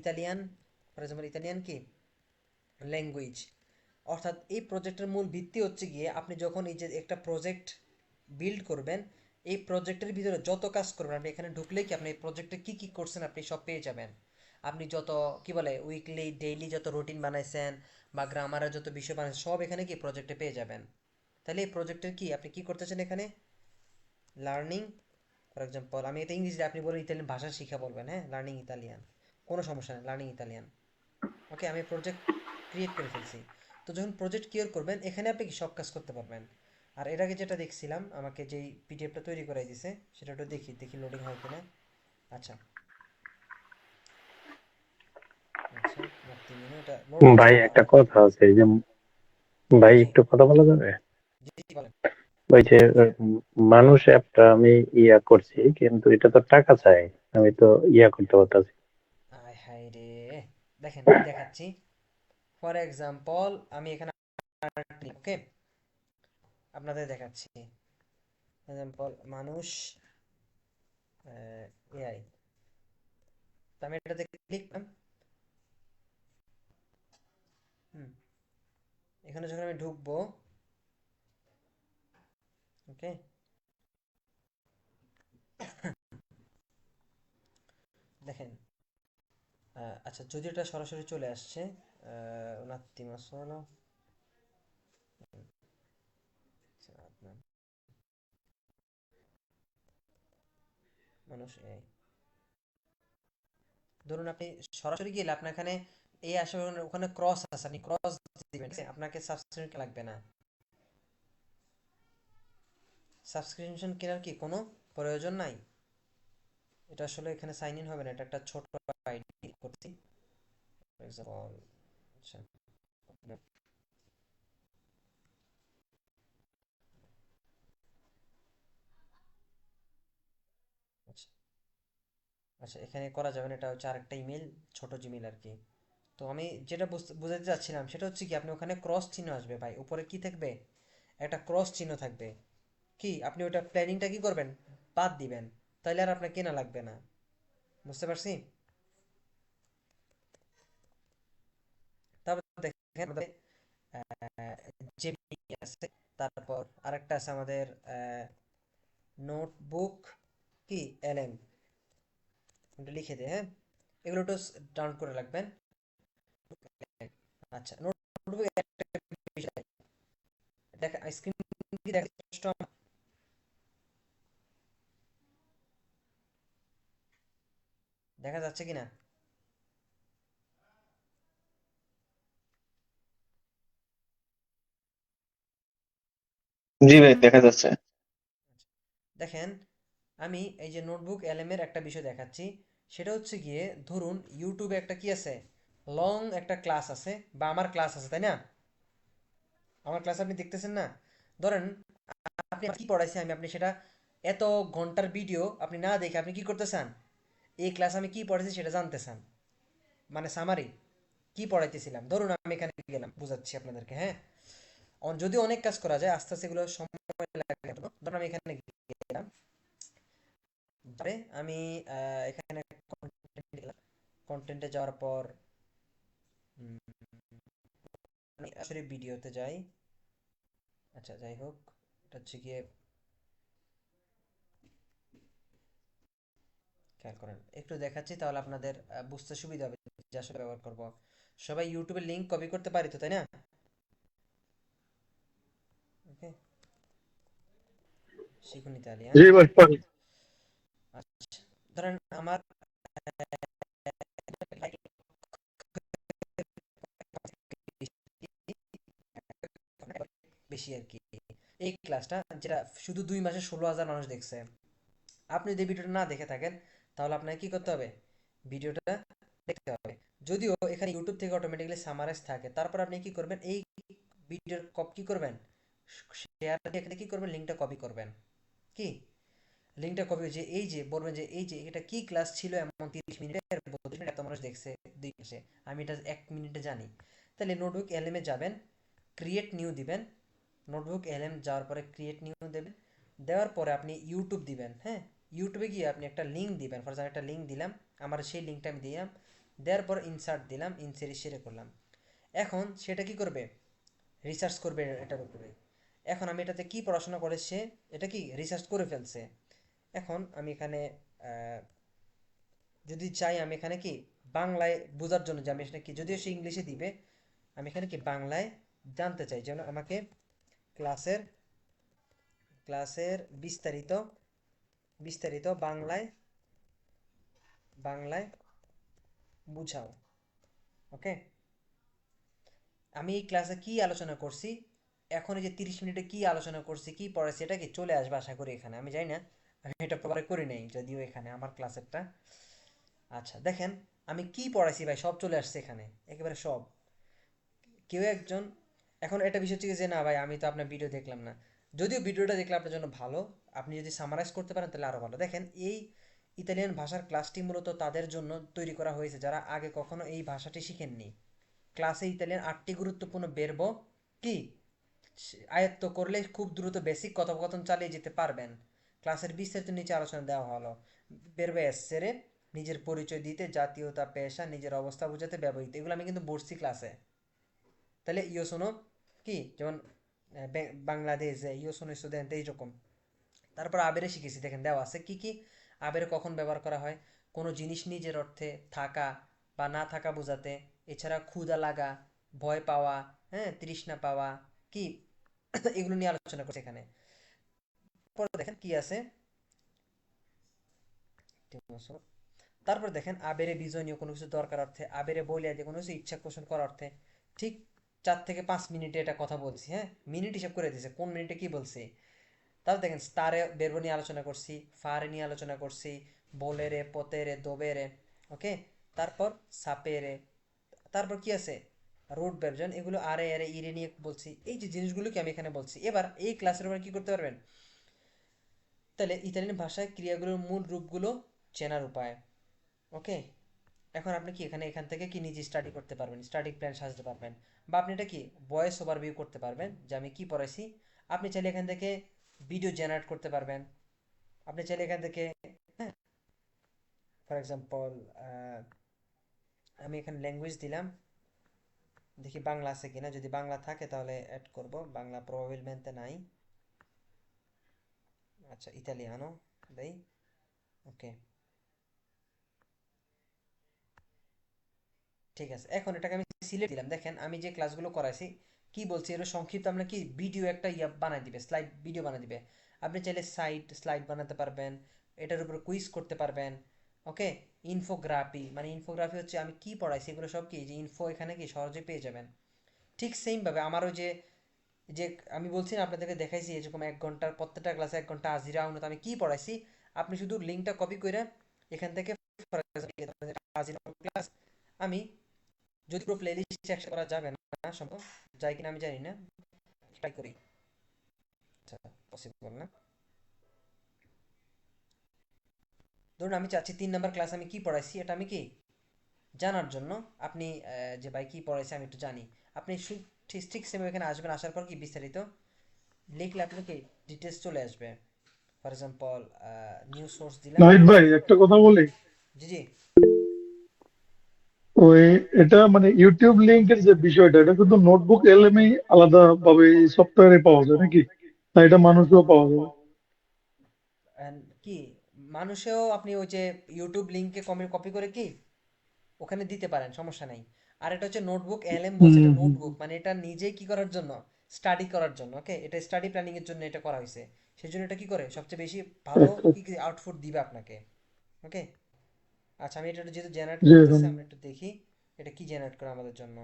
ইতালিয়ান, ফর এক্সাম্পল ইতালিয়ান কি ল্যাঙ্গুয়েজ। অর্থাৎ এই প্রজেক্টের মূল ভিত্তি হচ্ছে গিয়ে, আপনি যখন এই যে একটা প্রজেক্ট বিল্ড করবেন, এই প্রজেক্টের ভিতরে যত কাজ করবেন আপনি এখানে ঢুকলেই কি আপনি এই প্রজেক্টে কি কি করছেন আপনি সব পেয়ে যাবেন। আপনি যত কি বলে উইকলি ডেইলি যত রুটিন বানাইছেন বা গ্রামারের যত বিষয় বানাইছেন সব এখানে কি প্রজেক্টে পেয়ে যাবেন। তাহলে এই প্রজেক্টের কি আপনি কি করতেছেন এখানে, লার্নিং, ফর এক্সাম্পল আমি এটা ইংরেজিতে, আপনি বলেন ইতালিয়ান ভাষা শিখা বলবেন, হ্যাঁ, লার্নিং ইতালিয়ান, কোনো সমস্যা নেই, লার্নিং ইতালিয়ান। ওকে, আমি প্রজেক্ট ক্রিয়েট করে ফেলছি। তো যখন প্রজেক্ট ক্রিয়েট করবেন এখানে আপনি কি সব কাজ করতে পারবেন। আর এর আগে যেটা দেখছিলাম আমাকে যেই পিডিএফটা তৈরি করে দিছে সেটা একটু দেখি দেখি লোডিং হয় কিনা। আচ্ছা আচ্ছা, আমার 3 মিনিট এটা লোড হচ্ছে ভাই দাঁড়ান। একটা কথা আছে, এই যে ভাই জি একটু কথা বলা যাবে? জি জি, বলেন। ওই যে মানুষ অ্যাপটা আমি করছি, কিন্তু এটা তো টাকা চাই, আমি তো করতে পারতাছি। আয় হায় রে, দেখেন আমি দেখাচ্ছি। ফর এক্সাম্পল আমি এখানে ওকে আপনাদের দেখাচ্ছি। এক্সাম্পল মানুষ এআই, তো আমি এটাতে ক্লিক করলাম। হুম, এখানে যখন আমি ঢুকবো, ওকে, দেখেন, আচ্ছা যদি এটা সরাসরি চলে আসছে, un attimo solo, আপনার মানুষ এই, ধরুন আপনি সরাসরি গেলে আপনার এখানে এই আসলে ওখানে ক্রস আছে, আপনি ক্রস দিবেন, ঠিক আছে? আপনাকে সাবস্ক্রিপশন লাগবে না, সাবস্ক্রিপশন কেনার কি কোনো প্রয়োজন নাই। এটা আসলে এখানে সাইন ইন হবে না, এটা একটা ছোট আইডি করছি, ফর এক্সাম্পল। আচ্ছা, আচ্ছা, আচ্ছা, এখানে করা যাবে না, এটা হচ্ছে আরেকটা ইমেল, ছোট জিমেল আর কি। তো আমি যেটা বুঝাতে চাচ্ছিলাম সেটা হচ্ছে কি, আপনি ওখানে ক্রস চিহ্ন আসবে ভাই, উপরে কি থাকবে, একটা ক্রস চিহ্ন থাকবে, কি আপনি ওটা প্ল্যানিংটা কি করবেন, বাদ দিবেন, তাহলে আর আপনার কেনা লাগবে না, বুঝতে পারছি? তারপর দেখেন আমাদের জেমিনি আছে, তারপর আরেকটা আছে আমাদের নোটবুক কি এলএম, এটা লিখে দে, হ্যাঁ, এগুলো একটু ডাউনলোড করে রাখবেন। আচ্ছা, নোটবুক একটা বিষয়, দেখা স্ক্রিন কি দেখা স্পষ্ট দেখা যাচ্ছে কিনা? জি ভাই দেখা যাচ্ছে। দেখেন, আমি এই যে নোটবুক এলএম এর একটা বিষয় দেখাচ্ছি, সেটা হচ্ছে গিয়ে ধরুন ইউটিউবে একটা কি আছে, লং একটা ক্লাস আছে, বা আমার ক্লাস আছে, তাই না? আমার ক্লাস আপনি দেখতেছেন না? ধরেন আপনি কি পড়াইছি আমি, আপনি সেটা এত ঘন্টার ভিডিও আপনি না দেখে আপনি কি করতে চান, এই ক্লাস আমি কি পড়াইছি সেটা জানতে চান, মানে সামারি কি পড়াইতেছিলাম। ধরুন আমি এখানে গেলাম, বুঝাচ্ছি আপনাদেরকে, হ্যাঁ, যদি অনেক কাজ করা যায় আস্তে আস্তে, এগুলো সময় লাগে। ধরুন আমি এখানে গেলাম, পরে আমি এখানে কন্টেন্টে যাওয়ার পর উম, আমি আসলে ভিডিওতে যাই। আচ্ছা যাই হোক, এটা হচ্ছে গিয়ে, খেয়াল করেন একটু দেখাচ্ছি তাহলে আপনাদের বুঝতে সুবিধা হবে যে আসলে ব্যবহার করব। সবাই ইউটিউবের লিংক কপি করতে পারি তো, তাই না? ওকে, শিখুন ইতালিয়ান। জি ভাই পারি। আচ্ছা, ধরেন আমার বেশি আর কি, এই ক্লাসটা যেটা শুধু 2 মাসে 16,000 মানুষ দেখছে, আপনি যদি ভিডিওটা না দেখে থাকেন তাহলে আপনাকে কি করতে হবে, ভিডিওটা দেখতে হবে। যদিও এখানে ইউটিউব থেকে অটোমেটিক্যালি সামারাইজ থাকে, তারপর আপনি কি করবেন, এই ভিডিওর কি করবেন, শেয়ার দিয়ে এখানে কি করবেন, লিঙ্কটা কপি করবেন, কি লিঙ্কটা কপি, যে এই যে বলবেন যে এই যে এটা কি ক্লাস ছিল এমন 30 মিনিটের, 32 মিনিট এত মানুষ দেখছে 2 মাসে, আমি এটা 1 মিনিটে জানি। তাহলে নোটবুক এলএমে যাবেন, ক্রিয়েট নিউ দিবেন, নোটবুক এলএম যাওয়ার পরে ক্রিয়েট নিউ দেবেন, দেওয়ার পরে আপনি ইউটিউব দিবেন, হ্যাঁ, ইউটিউবে গিয়ে আপনি একটা লিঙ্ক দিবেন, ফর এক্সাম্পল একটা লিঙ্ক দিলাম, আমার সেই লিঙ্কটা আমি দিলাম, দেওয়ার পর ইনসার্ট দিলাম, ইনসার্ট শেয়ার করলাম। এখন সেটা কি করবে, রিসার্চ করবে এটার উপরে। এখন আমি এটাতে কি পড়াশোনা করেছে, এটা কি রিসার্চ করে ফেলছে। এখন আমি এখানে আহ, যদি চাই আমি এখানে কি বাংলায় বোঝার জন্য, যে আমি এখানে কি, যদিও সে ইংলিশে দিবে, আমি এখানে কি বাংলায় জানতে চাই, যেন আমাকে ক্লাসের ক্লাসের বিস্তারিত বিস্তারিত বাংলায় বাংলায় বুঝাও, ওকে। আমি এই ক্লাসে কি আলোচনা করছি, এখন এই যে 30 মিনিটে কি আলোচনা করছি, কি পড়াইছি, এটা কি চলে আসবে আশা করি এখানে, আমি জানি না, আমি এটা প্রপারে করি নাই যদিও এখানে আমার ক্লাসেরটা। আচ্ছা দেখেন, আমি কি পড়াইছি ভাই, সব চলে আসছে এখানে, একেবারে সব। কেউ একজন, এখন এটা বিষয় হচ্ছে কি যে না ভাই আমি তো আপনার ভিডিও দেখলাম না, যদিও ভিডিওটা দেখলে আপনার জন্য ভালো, আপনি যদি সামারাইজ করতে পারেন তাহলে আরো ভালো। দেখেন, এই ইতালিয়ান ভাষার ক্লাসটি মূলত তাদের জন্য তৈরি করা হয়েছে যারা আগে কখনো এই ভাষাটি শিখেননি। ক্লাসে ইতালিয়ান 8টি গুরুত্বপূর্ণ বেরবো কি আয়ত্ত করলে খুব দ্রুত বেসিক কথোপকথন চালিয়ে যেতে পারবেন। ক্লাসের বিস্তারিত নিচে আলোচনা দেওয়া হলো। বেরবে এসেরে নিজের পরিচয় দিতে, জাতীয়তা, পেশা, নিজের অবস্থা বোঝাতে ব্যবহৃত, এগুলো আমি কিন্তু বলছি ক্লাসে, তাহলে ইয়ো শোনো কি, যেমন বাংলাদেশ ইয়ো শোনো স্টুডেন্ট এইরকম। তারপর আবেরে শিখেছি, দেখেন দেওয়া আছে কি কি আবেরে কখন ব্যবহার করা হয়। কোনো জিনিস নিজের অর্থে, থাকা বা না থাকা বোঝাতে, এছাড়া ক্ষুধা লাগা, ভয় পাওয়া, হ্যাঁ, তৃষ্ণা পাওয়া, কি এগুলো নিয়ে আলোচনা করছে এখানে। পরে দেখেন কি আছে, তারপর দেখেন আবেরে বিজনীয় কোনো কিছু দরকার অর্থে, আবেরে বলিয়া দিয়ে কোনো কিছু ইচ্ছা পোষণ করার অর্থে। ঠিক 4 থেকে 5 মিনিটে এটা কথা বলছি, হ্যাঁ, মিনিট হিসাব করে দিয়েছে কোন মিনিটে কি বলছি। তাহলে দেখেন স্তারে বেরবো নিয়ে আলোচনা করছি, ফারে নিয়ে আলোচনা করছি, বলেরে, পতেরে, দোবেরে, ওকে। তারপর সাপেরে, তারপর কি আছে রুট ভার্বজন, এগুলো আরে আরে ইরে নিয়ে বলছি। এই যে জিনিসগুলোকে আমি এখানে বলছি, এবার এই ক্লাসের উপর কি করতে পারবেন, তাহলে ইতালিয়ান ভাষায় ক্রিয়াগুলোর মূল রূপগুলো চেনার উপায়, ওকে। এখন আপনি কি এখান থেকে কি নিজে স্টাডি করতে পারবেন, স্টাডি প্ল্যান সাজাতে পারবেন, বা আপনি এটা কি ভয়েস ওভারভিউ করতে পারবেন যে আমি কি পড়াইছি। আপনি চাইলে এখান থেকে ভিডিও জেনারেট করতে পারবেন। আপনি চাইলে এখান থেকে, হ্যাঁ, ফর এক্সাম্পল আমি এখানে ল্যাঙ্গুয়েজ দিলাম, দেখি বাংলা আছে কিনা, যদি বাংলা থাকে তাহলে অ্যাড করব, বাংলা প্রবাবিলমেন্টে নাই। আচ্ছা, ইতালিয়ানো দেই, ওকে, ঠিক আছে। এখন এটাকে আমি সিলেক্ট দিলাম, দেখেন আমি যে ক্লাসগুলো করাইছি কি বলছি এর সংক্ষিপ্ত আমরা কি ভিডিও একটা বানাই দিবে, স্লাইড ভিডিও বানাই দিবে। আপনি চাইলে স্লাইড বানাতে পারবেন, এটার উপর কুইজ করতে পারবেন, ওকে। ইনফোগ্রাফি, মানে ইনফোগ্রাফি হচ্ছে আমি কি পড়াইছি এগুলো সব কি যে ইনফো এখানে কি সহজে পেয়ে যাবেন। ঠিক সেম ভাবে আমারও যে যে আমি বলছি না আপনাদেরকে দেখাইছি এরকম 1 ঘন্টার প্রত্যেকটা ক্লাসে 1 ঘন্টা আজিরা উন্নত আমি কি পড়াইছি, আপনি শুধু লিঙ্কটা কপি করে এখান থেকে আজিরা ক্লাস, আমি যদি পুরো প্লেলিস্ট একসাথে করা যাবে না, সম্ভব যায় কিনা আমি জানি না, ট্রাই করি। আচ্ছা, পসিবল না। ধরুন আমি চাচ্ছি 3 নাম্বার ক্লাস আমি কি পড়াইছি এটা আমি কি জানার জন্য, আপনি যে ভাই কি পড়াইছে আমি একটু জানি, আপনি ঠিক ঠিক সেম এখানে আসবেন, আসার পর কি বিস্তারিত লিখলে আপনি কি ডিটেলস চলে আসবে। ফর এক্সাম্পল নিউ সোর্স দিলাম। নাহিদ ভাই একটা কথা বলি, জি জি, ওই এটা মানে ইউটিউব লিংকের যে বিষয়টা, এটা কিন্তু নোটবুক এলএমই আলাদা ভাবে এই সফটওয়্যারে পাওয়া যায় নাকি, না এটা মানুষও পাওয়া যাবে? কি মানুষেও আপনি ওই যে ইউটিউব লিঙ্কে কপি করে কি ওখানে দিতে পারেন, সমস্যা নাই। আর এটা হচ্ছে নোটবুক এলএম বলছে, হুম এটা হুম। নোটবুক মানে এটা নিজে কি করার জন্য, স্টাডি করার জন্য, ওকে। এটা স্টাডি প্ল্যানিং এর জন্য এটা করা হয়েছে, সেই জন্য এটা কি করে সবচেয়ে বেশি ভালো আচ্ছা, কি কি আউটপুট দিবে আপনাকে, ওকে। আচ্ছা, আমি এটা যেহেতু জেনারেট জি এখন করতেছি আমরা একটু দেখি এটা কি জেনারেট করে আমাদের জন্য,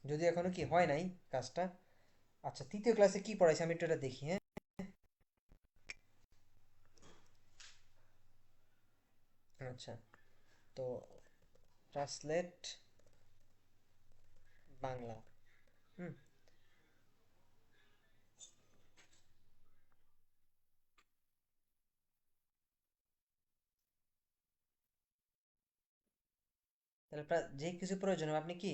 যদি এখনো কি হয় নাই কাজটা। আচ্ছা, 3য় ক্লাসে কি পড়াইছে আমি একটু এটা দেখি, হ্যাঁ। আচ্ছা, তো ট্রান্সলেট বাংলা, হুম, তাহলে যে কিছু প্রয়োজন হবে আপনি কি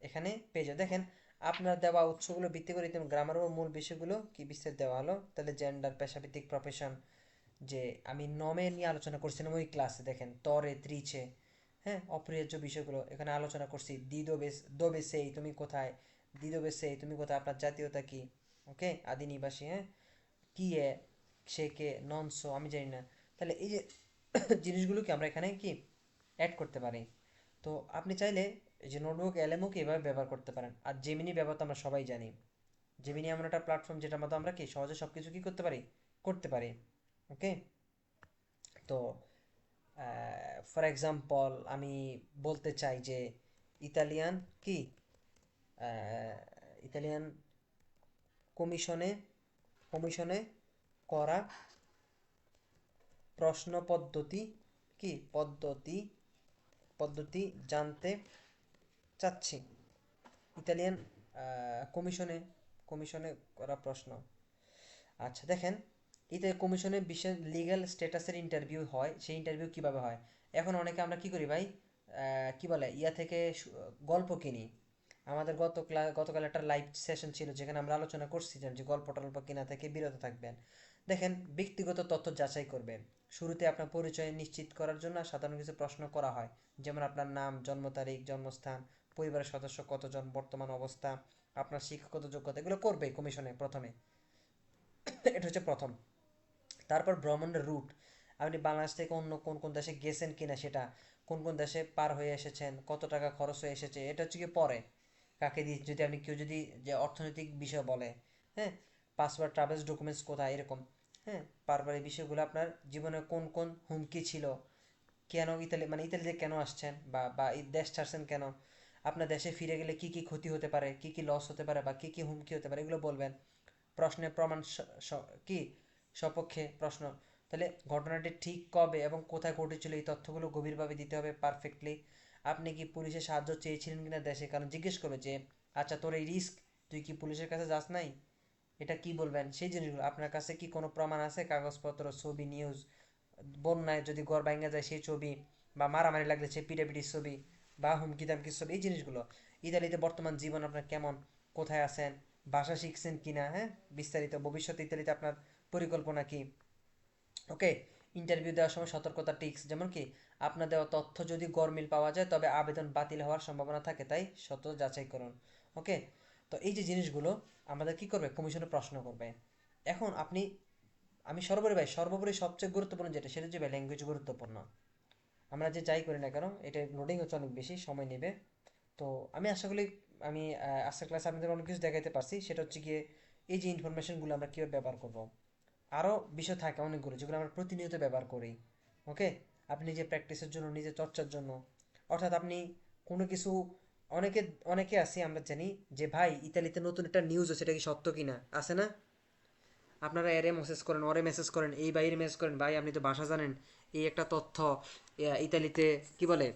এখানে পেয়ে যাবেন। দেখেন আপনার দেওয়া উৎসগুলো ভিত্তি করে গ্রামার ও মূল বিষয়গুলো কি বিস্তারিত দেওয়া হলো। তাহলে জেন্ডার, পেশাভিত্তিক, প্রফেশন, যে আমি নমে নিয়ে আলোচনা করছিলাম ওই ক্লাসে, দেখেন তরে ত্রিচে, হ্যাঁ, অপরিহার্য বিষয়গুলো এখানে আলোচনা করছি। দোবে সেই তুমি কোথায়, দিদোবে সেই তুমি কোথায়, আপনার জাতীয়তা কি, ওকে, আদি নিবাসী, হ্যাঁ, কি এ, সে কে, ননসো আমি জানি না। তাহলে এই যে জিনিসগুলোকে আমরা এখানে কি অ্যাড করতে পারি। তো আপনি চাইলে এই যে নোটবুক এলএমও এভাবে ব্যবহার করতে পারেন। আর জেমিনি ব্যবহার তো আমরা সবাই জানি, জেমিনি এমন একটা প্ল্যাটফর্ম যেটার মধ্যে আমরা কি সহজে সব কিছু কি করতে পারি, ওকে। তো ফর এক্সাম্পল আমি বলতে চাই যে ইতালিয়ান কি আহ, ইতালিয়ান কমিশনে কমিশনে করা প্রশ্ন পদ্ধতি কি পদ্ধতি জানতে চাচ্ছি। ইতালিয়ান কমিশনে কমিশনে করা প্রশ্ন। আচ্ছা দেখেন, এতে কমিশনের বিশেষ লিগ্যাল স্ট্যাটাসের ইন্টারভিউ হয়, সেই ইন্টারভিউ কিভাবে হয়। এখন অনেকে আমরা কি করি ভাই, কি বলে ইয়া থেকে গল্প কিনি। আমাদের গতকাল একটা লাইভ সেশন ছিল যেখানে আমরা আলোচনা করছিলাম যে গল্প টল্প কিনা থেকে বিরত থাকবেন। দেখেন ব্যক্তিগত তথ্য যাচাই করবেন, শুরুতে আপনার পরিচয় নিশ্চিত করার জন্য সাধারণ কিছু প্রশ্ন করা হয়, যেমন আপনার নাম, জন্ম তারিখ, জন্মস্থান, পরিবারের সদস্য কতজন, বর্তমান অবস্থা, আপনার শিক্ষাগত যোগ্যতা, এগুলো করবে কমিশনে প্রথমে। এটা হচ্ছে প্রথম। তারপর ভ্রমণের রুট, আপনি বাংলাদেশ থেকে অন্য কোন কোন দেশে গেছেন কিনা, সেটা কোন কোন দেশে পার হয়ে এসেছেন, কত টাকা খরচ হয়ে এসেছে, এটা হচ্ছে কি পরে কাকে দিয়ে, যদি আপনি কেউ যদি যে অর্থনৈতিক বিষয় বলে, হ্যাঁ, পাসওয়ার্ড, ট্রাভেলস ডকুমেন্টস কোথায়, এরকম, হ্যাঁ, বারবার এই বিষয়গুলো আপনার জীবনে কোন কোন হুমকি ছিল, কেন ইতালি, মানে ইতালিতে কেন আসছেন, বা বা এই দেশ ছাড়ছেন কেন, আপনার দেশে ফিরে গেলে কি কি ক্ষতি হতে পারে, কি কি লস হতে পারে, বা কি কি হুমকি হতে পারে, এগুলো বলবেন। প্রশ্নে প্রমাণ কি সপক্ষে প্রশ্ন, তাহলে ঘটনাটি ঠিক কবে এবং কোথায় ঘটেছিল এই তথ্যগুলো গভীরভাবে দিতে হবে পারফেক্টলি। আপনি কি পুলিশের সাহায্য চেয়েছিলেন কিনা দেশে, কারণ জিজ্ঞেস করবে যে আচ্ছা তোর এই রিস্ক, তুই কি পুলিশের কাছে যাস নাই, এটা কি বলবেন সেই জিনিসগুলো। আপনার কাছে কি কোনো প্রমাণ আছে, কাগজপত্র, ছবি, নিউজ, বন্যায় যদি ঘর ভাঙা যায় সেই ছবি, বা মারামারি লাগলে সেই পিটাপিটির ছবি, বা হুমকি দামকির ছবি, এই জিনিসগুলো। ইতালিতে বর্তমান জীবন আপনার কেমন, কোথায় আছেন, ভাষা শিখছেন কিনা, হ্যাঁ, বিস্তারিত, ভবিষ্যতে ইতালিতে আপনার পরিকল্পনা কি। ওকে, ইন্টারভিউ দেওয়ার সময় সতর্কতা টিক্স, যেমন কি আপনার দেওয়া তথ্য যদি গরমিল পাওয়া যায় তবে আবেদন বাতিল হওয়ার সম্ভাবনা থাকে, তাই সত যাচাই করুন। ওকে, তো এই যে জিনিসগুলো আমাদের কি করবে, কমিশনে প্রশ্ন করবে। এখন আপনি, আমি সর্বোপরি সবচেয়ে গুরুত্বপূর্ণ যেটা, সেটা হচ্ছে ল্যাঙ্গুয়েজ গুরুত্বপূর্ণ। আমরা যে যাই করি না কেন, এটা লোডিং হচ্ছে অনেক বেশি সময় নেবে। তো আমি আশা করি আমি আজকের ক্লাসে আপনাদের অনেক কিছু দেখাতে পারছি, সেটা হচ্ছে গিয়ে এই যে ইনফরমেশনগুলো আমরা কীভাবে ব্যবহার করব। আরও বিষয় থাকে অনেকগুলো যেগুলো আমরা প্রতিনিয়ত ব্যবহার করি। ওকে, আপনি নিজে প্র্যাকটিসের জন্য, নিজে চর্চার জন্য, অর্থাৎ আপনি কোনো কিছু, অনেকে অনেকে আছি আমরা জানি যে ভাই ইতালিতে নতুন একটা নিউজ আছে, এটা কি সত্য কিনা, আছে না? আপনারা এরে মেসেজ করেন, ওরে মেসেজ করেন, এই বাইরে মেসেজ করেন, ভাই আপনি তো ভাষা জানেন, এই একটা তথ্য ইতালিতে কি বলে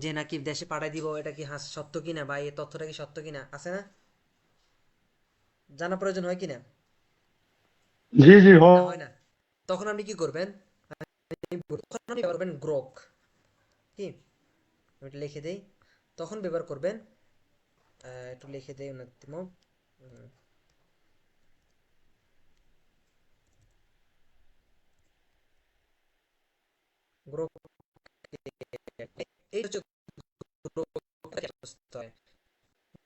যে নাকি দেশে পাঠাই দিব, এটা কি সত্য কিনা, বা এই তথ্যটা কি সত্য কিনা, আছে না? জানা প্রয়োজন হয় কিনা, জি জি না হয় না? তখন আপনি কি করবেন, তখন আপনি ব্যবহার করবেন গ্রোক। কি, আমি এটা লিখে দেই, তখন ব্যবহার করবেন, একটু লিখে দেই অন্যতম, গ্রোক। এই হচ্ছে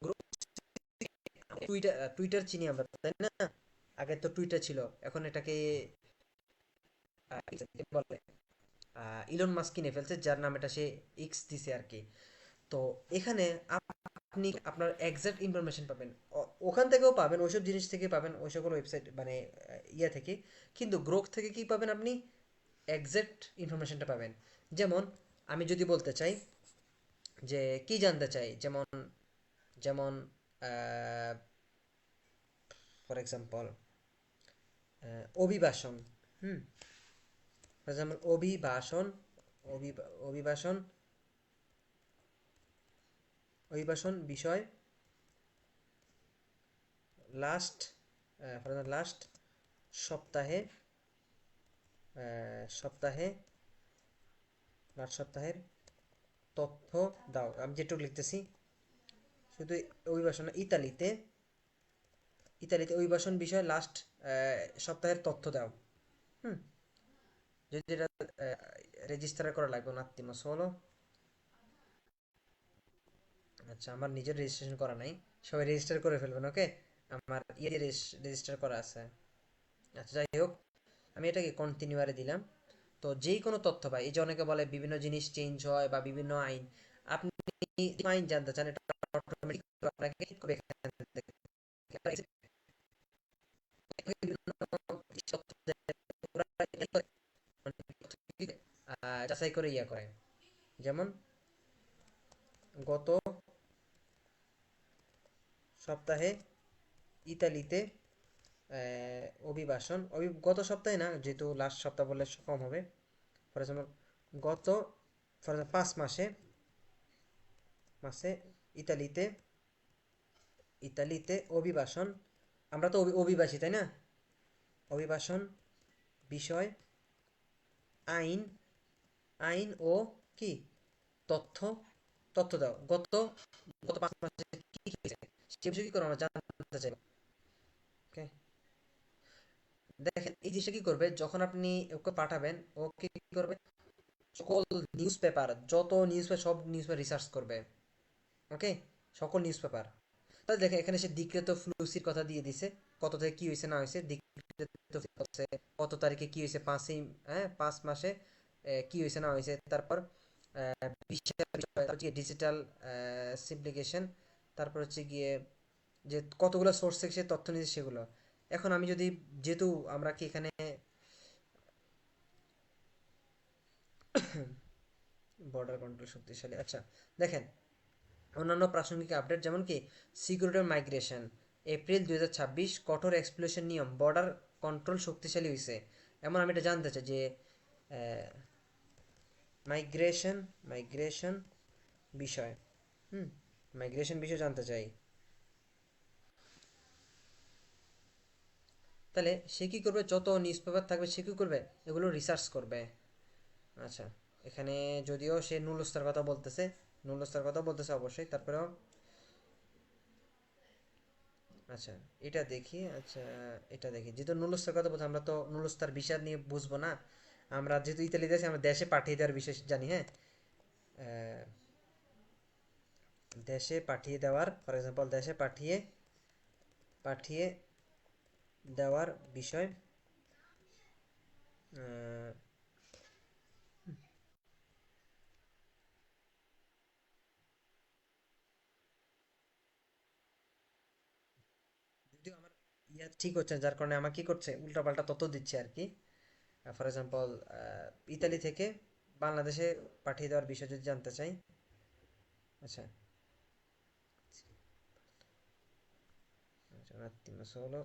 গ্রোক, টুইটার, টুইটার চিনি আমরা, তাই না? আগে তো টুইটার ছিল, এখন এটাকে বলে ইলন মাস্ক কিনে ফেলছে, যার নাম এটা সে এক্স দিছে আর কি। তো এখানে আপনি আপনার এক্সাক্ট ইনফরমেশন পাবেন, ওখান থেকেও পাবেন, ওইসব জিনিস থেকে পাবেন, ওই সকল ওয়েবসাইট মানে ইয়া থেকে। কিন্তু গ্রোক থেকে কি পাবেন, আপনি এক্সাক্ট ইনফরমেশনটা পাবেন। যেমন আমি যদি বলতে চাই যে কি জানতে চাই, যেমন যেমন ফর এক্সাম্পল অভিবাসন, হুম, ফর এক্সাম্পল অভিবাসন, অভিবাসন, অভিবাসন বিষয় লাস্ট, লাস্ট সপ্তাহে, সপ্তাহে, লাস্ট সপ্তাহের তথ্য দাও, আমি যেটুকু লিখতেছি শুধু অভিবাসন, ইতালিতে, ইতালিতে অভিবাসন বিষয় লাস্ট সপ্তাহের তথ্য দাও। হুম, যদি এটা রেজিস্টার করা লাগবে না, সলো, আচ্ছা আমার নিজের রেজিস্ট্রেশন করা নাই, সবাই রেজিস্টার করে ফেলবেন। ওকে, আমার ইয়ে রেজিস্টার করা আছে। আচ্ছা যাই হোক, আমি এটাকে কন্টিনিউয়ারে দিলাম। তো যেই কোনো তথ্য পাই, এই যে অনেকে বলে বিভিন্ন জিনিস চেঞ্জ হয় বা বিভিন্ন আইন, আপনি আইন জানতে চান, এটা অটোমেটিক আপনাকে কি করবে, এখান থেকে যাচাই করে ইয়া করে। যেমন গত সপ্তাহে ইতালিতে অভিবাসন, গত সপ্তাহে না, যেহেতু লাস্ট সপ্তাহ বললে কম হবে, ফর এক্সাম্পল গত, ফর এক্সাম্পল 5 মাসে, ইতালিতে, ইতালিতে অভিবাসন, আমরা তো অভিবাসী তাই না, অভিবাসন বিষয় আইন, আইন ও কি তথ্য, তথ্য দাও, গত গত 5 মাসে কি কি হয়েছে সে বিষয়ে কি করো আমরা জানতে চাই। ওকে, দেখেন এই জিনিসটা কি করবে, যখন আপনি ওকে পাঠাবেন, ওকে কি করবে, সকল নিউজ পেপার, যত নিউজ পেপার, সব নিউজ পেপার রিসার্চ করবে। ওকে, সকল নিউজ পেপার, তাহলে দেখেন এখানে সে ডিক্রেত ফ্লুসির কথা দিয়ে দিছে, কত থেকে কি হয়েছে না হয়েছে, ডিক্রেত হচ্ছে কত তারিখে কি হয়েছে, 5 মাসে কি হয়েছে না হয়েছে, তারপর ডিজিটাল সিমপ্লিকেশন, তারপর হচ্ছে গিয়ে যে কতগুলো সোর্স থেকে সে তথ্য নিয়েছে সেগুলো। এখন আমি যদি, যেহেতু আমরা কি এখানে বর্ডার কন্ট্রোল শক্তিশালী, আচ্ছা দেখেন অন্যান্য প্রাসঙ্গিক আপডেট যেমন কি সিকিউরিটি মাইগ্রেশন এপ্রিল 2026 কঠোর এক্সপ্লোরেশন নিয়ম বর্ডার কন্ট্রোল শক্তিশালী হয়েছে। এমন আমি এটা জানতে চাই যে মাইগ্রেশন বিষয়, মাইগ্রেশন বিষয় জানতে চাই। তাহলে সে কি করবে, যত নিউজ পেপার থাকবে সে কি করবে, এগুলো রিসার্চ করবে। আচ্ছা এখানে যদিও সে নুলস্তার কথা বলতেছে, অবশ্যই, তারপরেও আচ্ছা এটা দেখি, আচ্ছা এটা দেখি, যেহেতু নুলস্তার কথা বলতে আমরা তো নুলস্তার বিষয় নিয়ে বুঝবো না, আমরা যেহেতু ইতালিতে আছি আমরা দেশে পাঠিয়ে দেওয়ার বিষয় জানি। হ্যাঁ, দেশে পাঠিয়ে দেওয়ার, ফর এক্সাম্পল দেশে পাঠিয়ে দেওয়ার বিষয়। যদিও আমার ইয়া ঠিক হচ্ছে না, যার কারণে আমার কি করছে উল্টাপাল্টা তথ্য দিচ্ছে আর কি। ফর এক্সাম্পল ইতালি থেকে বাংলাদেশে পাঠিয়ে দেওয়ার বিষয় যদি জানতে চাই, আচ্ছা un attimo solo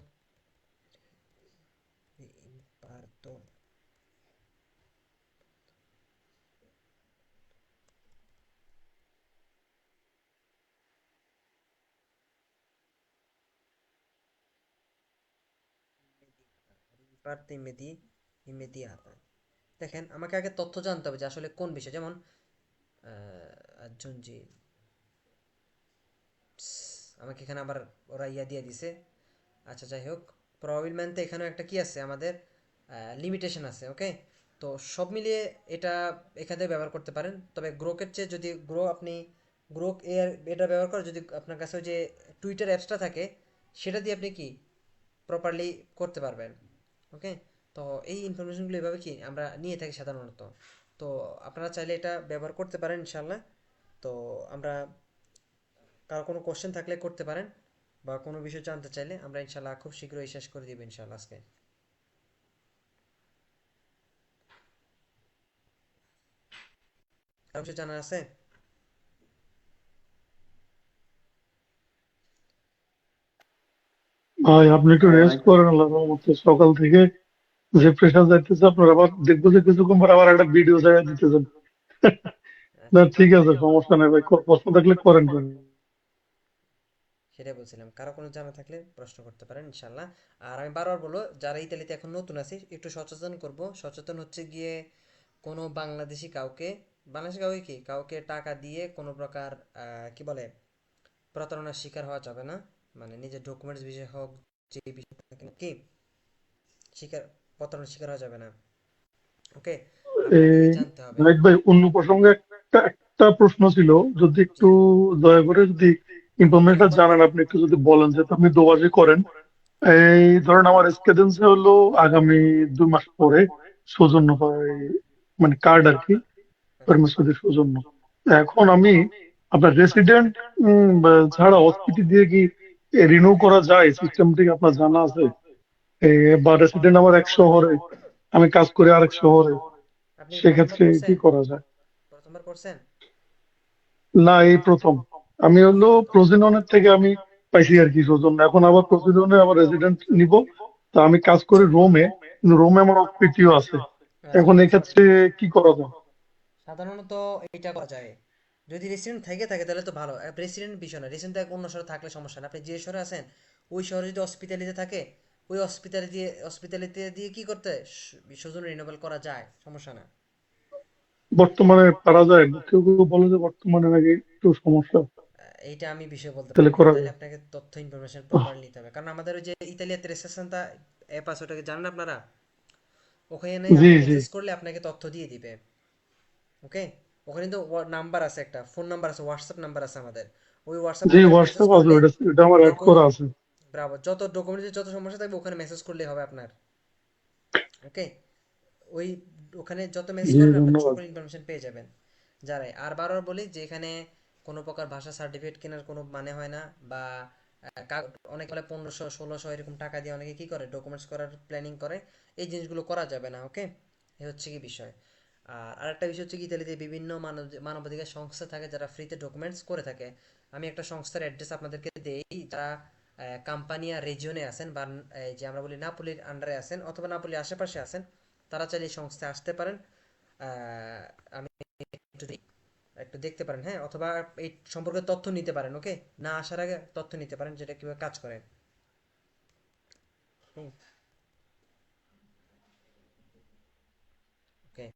imparto parte immediata। দেখেন আমাকে আগে তথ্য জানতে হবে যে আসলে কোন বিষয়, যেমন জি আমাকে এখানে আবার ওরা ইয়া দিয়ে দিছে। আচ্ছা যাই হোক, প্রবাবিল ম্যানতে এখানেও একটা কি আছে আমাদের লিমিটেশন আছে। ওকে, তো সব মিলিয়ে এটা এখান থেকে ব্যবহার করতে পারেন, তবে গ্রোকের চেয়ে যদি গ্রোক এর এটা ব্যবহার করে, যদি আপনার কাছে ওই যে টুইটার অ্যাপসটা থাকে সেটা দিয়ে আপনি কি প্রপারলি করতে পারবেন। ওকে, তো এই ইনফরমেশনগুলো এভাবে কি আমরা নিয়ে থাকি সাধারণত, তো আপনারা চাইলে এটা ব্যবহার করতে পারেন ইনশাল্লাহ। তো আমরা কারো কোনো কোশ্চেন থাকলে করতে পারেন, বা কোনো বিষয় জানতে চাইলে আমরা ইনশাল্লাহ খুব শীঘ্রই শেষ করে দিব ইনশাল্লাহ আজকে। কারো কিছু জানার আছে? ভাই আপনি একটু রেস্ট করেন, আল্লাহর রহমতে সকাল থেকে যে প্রেশার যাইতেছে, আপনার আবার দেখবো যে কিছুক্ষণ পর আবার একটা ভিডিও জায়গা দিতেছেন। না ঠিক আছে, সমস্যা নেই ভাই, প্রশ্ন থাকলে করেন করেন। সেটাই বলছিলাম, কারো কোনো জানা থাকলে প্রশ্ন করতে পারেন ইনশাল্লাহ। আর আমি বারবার বলবো, যারা ইতালিতে এখন নতুন আছি একটু সচেতন করব, সচেতন হচ্ছে গিয়ে কোনো বাংলাদেশি কাউকে কি কাউকে টাকা দিয়ে কোনো প্রকার কি বলে প্রতারণার শিকার হওয়া যাবে না। মানে নিজের ডকুমেন্টস বিষয় হোক, যে বিষয় থাকে না কি প্রতারণার শিকার হওয়া যাবে না। ওকে, আপনাকে এই জানতে হবে। নাইক ভাই, অন্য প্রসঙ্গে একটা একটা প্রশ্ন ছিল, যদি জি একটু দয়া করে যদি ইনফরমেশনটা জানেন, আপনি একটু যদি বলেন, যেহেতু আপনি দোবাজি করেন। এই ধরেন আমার এক্সপিরিয়েন্স হলো আগামী 2 মাস পরে সৌজন্য হয়, মানে কার্ড আর কি, আচ্ছা কর্মসূচির সৌজন্য। এখন আমি আপনার রেসিডেন্ট ছাড়া অসপিটি দিয়ে কি রিনিউ করা যায়, সিস্টেমটি কি আপনার জানা আছে? বা রেসিডেন্ট আমার এক শহরে, আমি কাজ করি আরেক শহরে, আপনি প্রথমবার সেক্ষেত্রে কি করছেন? করা যায়? প্রথমবার করছেন? না, এই প্রথম। আমি হলো প্রজননের থেকে আমি পাইছি আর কি সৌজন্য, এখন আবার প্রজননে আবার রেসিডেন্ট নিব। তা আমি কাজ করি রোমে, কিন্তু রোমে আমার অসপিটিও আছে। আচ্ছা এখন বুঝতে এক্ষেত্রে পারছি। কি করা যায়? সাধারণত এটা করা যায়, যদি রেসিডেন্ট থাকে তাহলে তো ভালো। রেসিডেন্ট বিষয় না, রেসিডেন্ট অন্য শহরে থাকলে সমস্যা না। আপনি যে শহরে আছেন ওই শহরে যদি হসপিটালিতে থাকে, ওই হসপিটালিতে দিয়ে কি করতে স্বজন রিনিউয়াল করা যায়, সমস্যা না। বর্তমানে পারা যায়? কেউ কেউ বলে যে বর্তমানে নাকি একটু সমস্যা। এইটা আমি বিষয় বলতে তাহলে পারবো না, করা তাহলে যায়? আপনাকে তথ্য ইনফরমেশন আহ, প্রপার নিতে হবে, কারণ আমাদের ওই যে ইতালিয়াতে রেসেপশনটা অ্যাপ আছে, ওটাকে জানেন আপনারা? ওখানে জি আপনি জি। মেসেজ করলে আপনাকে তথ্য দিয়ে দিবে। ওকে, ওখানে তো নাম্বার আছে, একটা ফোন নাম্বার আছে, হোয়াটসঅ্যাপ নাম্বার আছে আমাদের, ওই হোয়াটসঅ্যাপ জি, নাম্বারে মেসেজ হোয়াটসঅ্যাপ আছে, করলে এটা আমার ওই হোয়াটসঅ্যাপ জি নাম্বারে মেসেজ হোয়াটসঅ্যাপ আছে, করলে এটা আমার অ্যাড করা আছে। ব্রাভো, যত ডকুমেন্টের যত সমস্যা থাকবে ওখানে মেসেজ করলেই হবে আপনার। ওকে, ওই ওখানে যত মেসেজ জি, করবেন আপনার ধন্যবাদ। সকল ইনফরমেশন পেয়ে যাবেন। যারাই আর বারবার বলি যে এখানে কোনো প্রকার ভাষা সার্টিফিকেট কেনার কোনো মানে হয় না, বা অনেকে বলে 1500 1600 এরকম টাকা দিয়ে অনেকে কি করে ডকুমেন্টস করার প্ল্যানিং করে, এই জিনিসগুলো করা যাবে না। ওকে, এ হচ্ছে কি বিষয়। আর আরেকটা বিষয় হচ্ছে কি, ইতালিতে বিভিন্ন মানবাধিকার সংস্থা থাকে যারা ফ্রিতে ডকুমেন্টস করে থাকে। আমি একটা সংস্থার অ্যাড্রেস আপনাদেরকে দেই, যারা কাম্পানিয়া রেজিওনে আছেন, বা এই যে আমরা বলি নাপোলির আন্ডারে আছেন অথবা নাপোলির আশেপাশে আছেন, তারা চাইলে এই সংস্থায় আসতে পারেন। আমি একটু একটু দেখতে পারেন, হ্যাঁ, অথবা এই সম্পর্কে তথ্য নিতে পারেন। ওকে, না আসার আগে তথ্য নিতে পারেন যেটা কিভাবে কাজ করে। ওকে,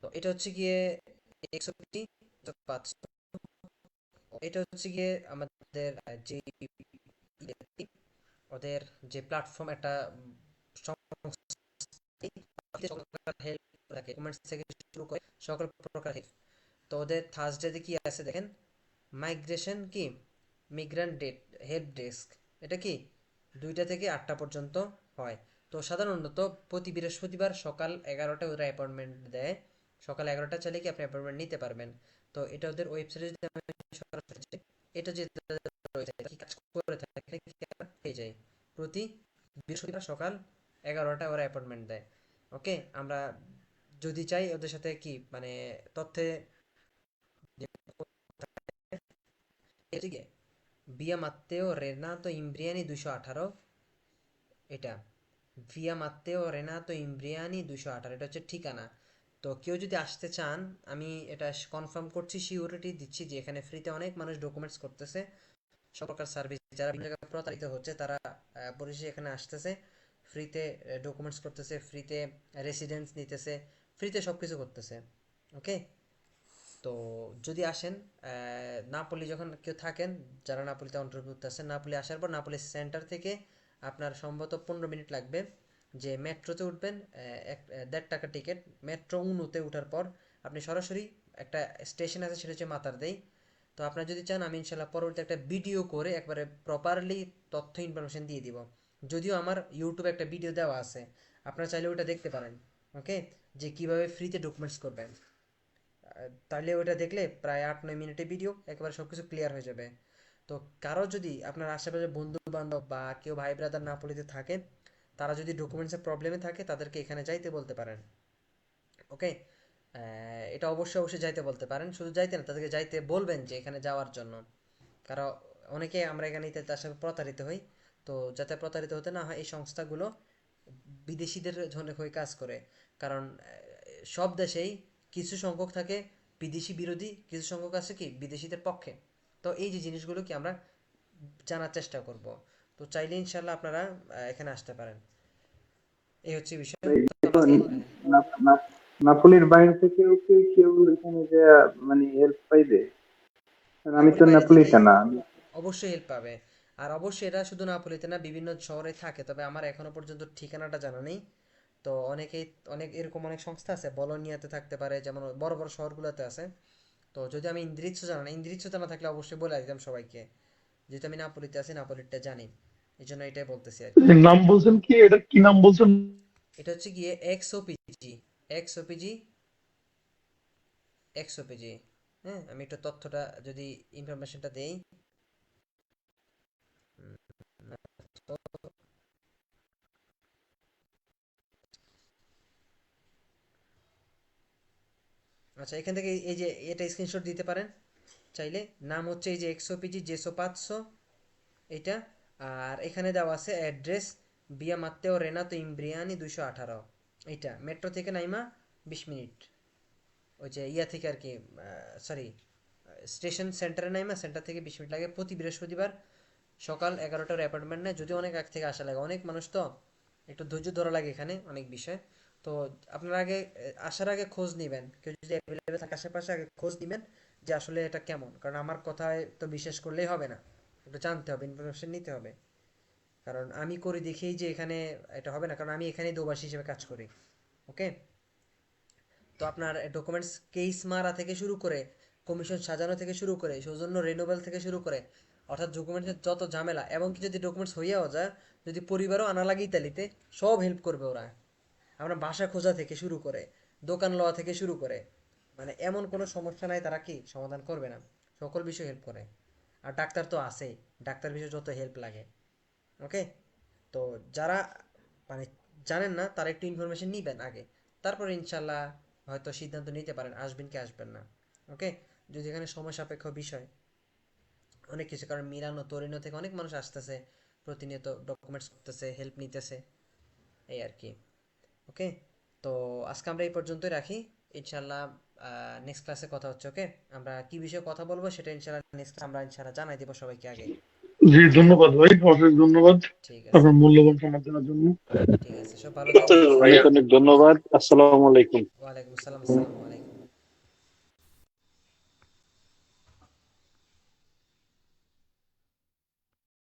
তো এটা হচ্ছে গিয়ে এক্সওপি 500। এটা হচ্ছে গিয়ে আমাদের যে ওদের যে প্ল্যাটফর্ম, একটা হেল্প থাকে, কমেন্টস থেকে শুরু করে সকল প্রকার help। তো ওদের থার্সডেতে কি আছে দেখেন, মাইগ্রেশন কি মিগ্রান্ট হেল্প ডেস্ক, এটা কি 2টা থেকে 8টা পর্যন্ত হয়। তো সাধারণত প্রতি বৃহস্পতিবার সকাল 11টায় ওরা অ্যাপয়েন্টমেন্ট দেয়। সকাল 11টা চাইলে কি আপনি অ্যাপয়েন্টমেন্ট নিতে পারবেন। তো এটা ওদের ওয়েবসাইটে যদি আমি সরাসরি যাই, এটা যে রয়েছে কি কাজ করে থাকে কি আমরা পেয়ে যাই, প্রতি বৃহস্পতিবার সকাল 11টায় ওরা অ্যাপয়েন্টমেন্ট দেয়। ওকে, আমরা যদি চাই ওদের সাথে কি মানে তথ্যে ঠিক আছে, ভিয়া মাত্তেও রেনাতো ইমব্রিয়ানি 218, এটা ভিয়া মাত্তেও রেনাতো ইমব্রিয়ানি 218, এটা হচ্ছে ঠিকানা। তো কেউ যদি আসতে চান, আমি এটা কনফার্ম করছি, সিউরিটি দিচ্ছি যে এখানে ফ্রিতে অনেক মানুষ ডকুমেন্টস করতেছে, সব প্রকার সার্ভিস, যারা বিভিন্ন জায়গায় প্রতারিত হচ্ছে তারা পরিশেষে এখানে আসতেছে, ফ্রিতে ডকুমেন্টস করতেছে, ফ্রিতে রেসিডেন্স নিতেছে, ফ্রিতে সব কিছু করতেছে। ওকে, তো যদি আসেন নাপোলি যখন কেউ থাকেন, যারা নাপোলিতে অন্তর্ভুক্ত আছেন, নাপোলি আসার পর নাপোলি সেন্টার থেকে আপনার সম্ভবত 15 মিনিট লাগবে, যে মেট্রোতে উঠবেন, 1.5 টাকা টিকিট, মেট্রো উনুতে উঠার পর আপনি সরাসরি একটা স্টেশন আছে, সেটা হচ্ছে মাতারদেই। তো আপনারা যদি চান, আমি ইনশাল্লাহ পরবর্তী একটা ভিডিও করে একবারে প্রপারলি তথ্য ইনফরমেশন দিয়ে দিব। যদিও আমার ইউটিউবে একটা ভিডিও দেওয়া আছে, আপনারা চাইলে ওটা দেখতে পারেন। ওকে, যে কিভাবে ফ্রিতে ডকুমেন্টস করবেন। তাহলে ওটা দেখলে প্রায় 8 9 মিনিটের ভিডিও, একেবারে সব কিছু ক্লিয়ার হয়ে যাবে। তো কারো যদি আপনার আশেপাশে বন্ধু বান্ধব বা কেউ ভাই ব্রাদার নাপোলিতে থাকে, তারা যদি ডকুমেন্টসের প্রবলেমে থাকে, তাদেরকে এখানে যাইতে বলতে পারেন। ওকে, এটা অবশ্যই অবশ্যই যাইতে বলতে পারেন, শুধু যাইতে না, তাদেরকে যাইতে বলবেন যে এখানে যাওয়ার জন্য। কারণ অনেকে আমরা এখানে তার সাথে প্রতারিত হই। তো যাতে প্রতারিত হতে না হয়, এই সংস্থাগুলো বিদেশিদের জন্য হয়ে কাজ করে। কারণ সব দেশেই কিছু সংখ্যক থাকে বিদেশি বিরোধী, কিছু সংখ্যক আছে কি বিদেশিদের পক্ষে। তো এই যে জিনিসগুলো কি আমরা জানার চেষ্টা করব। তো চাইলে ইনশাল্লাহ আপনারা এখানে আসতে পারেন। এই হচ্ছে বিষয়। তো আজকে নাপোলির বাইরে থেকেও কি কেউ এখানে যে মানে হেল্প পাইবে? কারণ আমি তো নাপোলি বাইরে থেকে নাপোলিতে না। অবশ্যই হেল্প পাবে। আর অবশ্যই এটা শুধু নাপোলিতে না, বিভিন্ন শহরে থাকে, তবে আমার এখনো পর্যন্ত ঠিকানাটা জানা নেই। তো অনেকেই অনেক এরকম অনেক সংস্থা আছে, বলোনিয়াতে থাকতে পারে, যেমন বড় বড় শহরগুলোতে আছে। তো যদি আমি ইন্দ্রিচ্ছ জানা না, ইন্দ্রিচ্ছ জানা থাকলে অবশ্যই বলে দিতাম সবাইকে, যেহেতু আমি নাপোলিতে আছি, নাপোলিটা জানি, এই জন্য এটাই বলতেছি আর কি। এর নাম বলছেন কি, এটা কি নাম বলছেন? এটা হচ্ছে গিয়ে এক্সওপিজি, এক্সওপিজি, এক্সওপিজি। হ্যাঁ, আমি একটু তথ্যটা যদি ইনফরমেশনটা দেই। আচ্ছা, এখান থেকে এই যে এটা স্ক্রিনশট দিতে পারেন চাইলে। নাম হচ্ছে এই যে এক্সওপিজি জেসো 500, এটা। আর এখানে দেওয়া আছে অ্যাড্রেস বিয়া মাত্তেও রেনাতো ইমব্রিয়ানি 218, এইটা মেট্রো থেকে নাইমা 20 মিনিট, ওই যে ইয়া থেকে আর কি, সরি, স্টেশন সেন্টারে নাইমা সেন্টার থেকে 20 মিনিট লাগে। প্রতি বৃহস্পতিবার সকাল 11টার অ্যাপয়েন্টমেন্ট নেয়, যদিও অনেক আগ থেকে আসা লাগে, অনেক মানুষ তো একটু ধৈর্য ধরা লাগে এখানে অনেক বিষয়। তো আপনার আগে আসার আগে খোঁজ নেবেন, কেউ যদি অ্যাভেলেবেল থাকে আশেপাশে, আগে খোঁজ নেবেন যে আসলে এটা কেমন। কারণ আমার কথায় তো বিশ্বাস করলেই হবে না, একটু জানতে হবে, ইনফরমেশন নিতে হবে। কারণ আমি করি দেখেই যে এখানে এটা হবে না, কারণ আমি এখানেই দোবাসী হিসেবে কাজ করি। ওকে, তো আপনার ডকুমেন্টস কেস মারা থেকে শুরু করে কমিশন সাজানো থেকে শুরু করে সৌজন্য রিনিউয়াল থেকে শুরু করে অর্থাৎ ডকুমেন্টসের যত ঝামেলা, এমনকি যদি ডকুমেন্টস হইয়াও যায়, যদি পরিবারও আনা লাগি তালিতে সব হেল্প করবে ওরা। আমরা বাসা খোঁজা থেকে শুরু করে দোকান লওয়া থেকে শুরু করে মানে এমন কোনো সমস্যা নাই তারা কি সমাধান করবে না, সকল বিষয় হেল্প করে। আর ডাক্তার তো আছেই, ডাক্তার বিষয়ে যত হেল্প লাগে। ওকে, তো যারা মানে জানেন না তারা একটু ইনফরমেশন নিবেন আগে, তারপর ইনশাল্লাহ হয়তো সিদ্ধান্ত নিতে পারেন আসবেন কি আসবেন না। ওকে, যদি এখানে সময় সাপেক্ষ বিষয় অনেক কিছু, কারণ মিলানো তরিনো থেকে অনেক মানুষ আসতেছে, প্রতিনিয়ত ডকুমেন্টস করতেছে, হেল্প নিতেছে, এই আর কি। ওকে, তো আজকে আমরা এই পর্যন্তই রাখি, ইনশাল্লাহ নেক্সট ক্লাসে কথা হচ্ছে। ওকে, আমরা কি বিষয়ে কথা বলবো সেটা ইনশাল্লাহ নেক্সট আমরা ইনশাল্লাহ জানাই দেবো সবাইকে আগে। জি ধন্যবাদ ভাই, অশেষ ধন্যবাদ ঠিক আছে, আপনার মূল্যবান সময় দেওয়ার জন্য। ঠিক আছে, সব ভালো থাকবেন। অনেক অনেক ধন্যবাদ। আসসালামু আলাইকুম। ওয়ালাইকুম আসসালাম। আসসালামু আলাইকুম।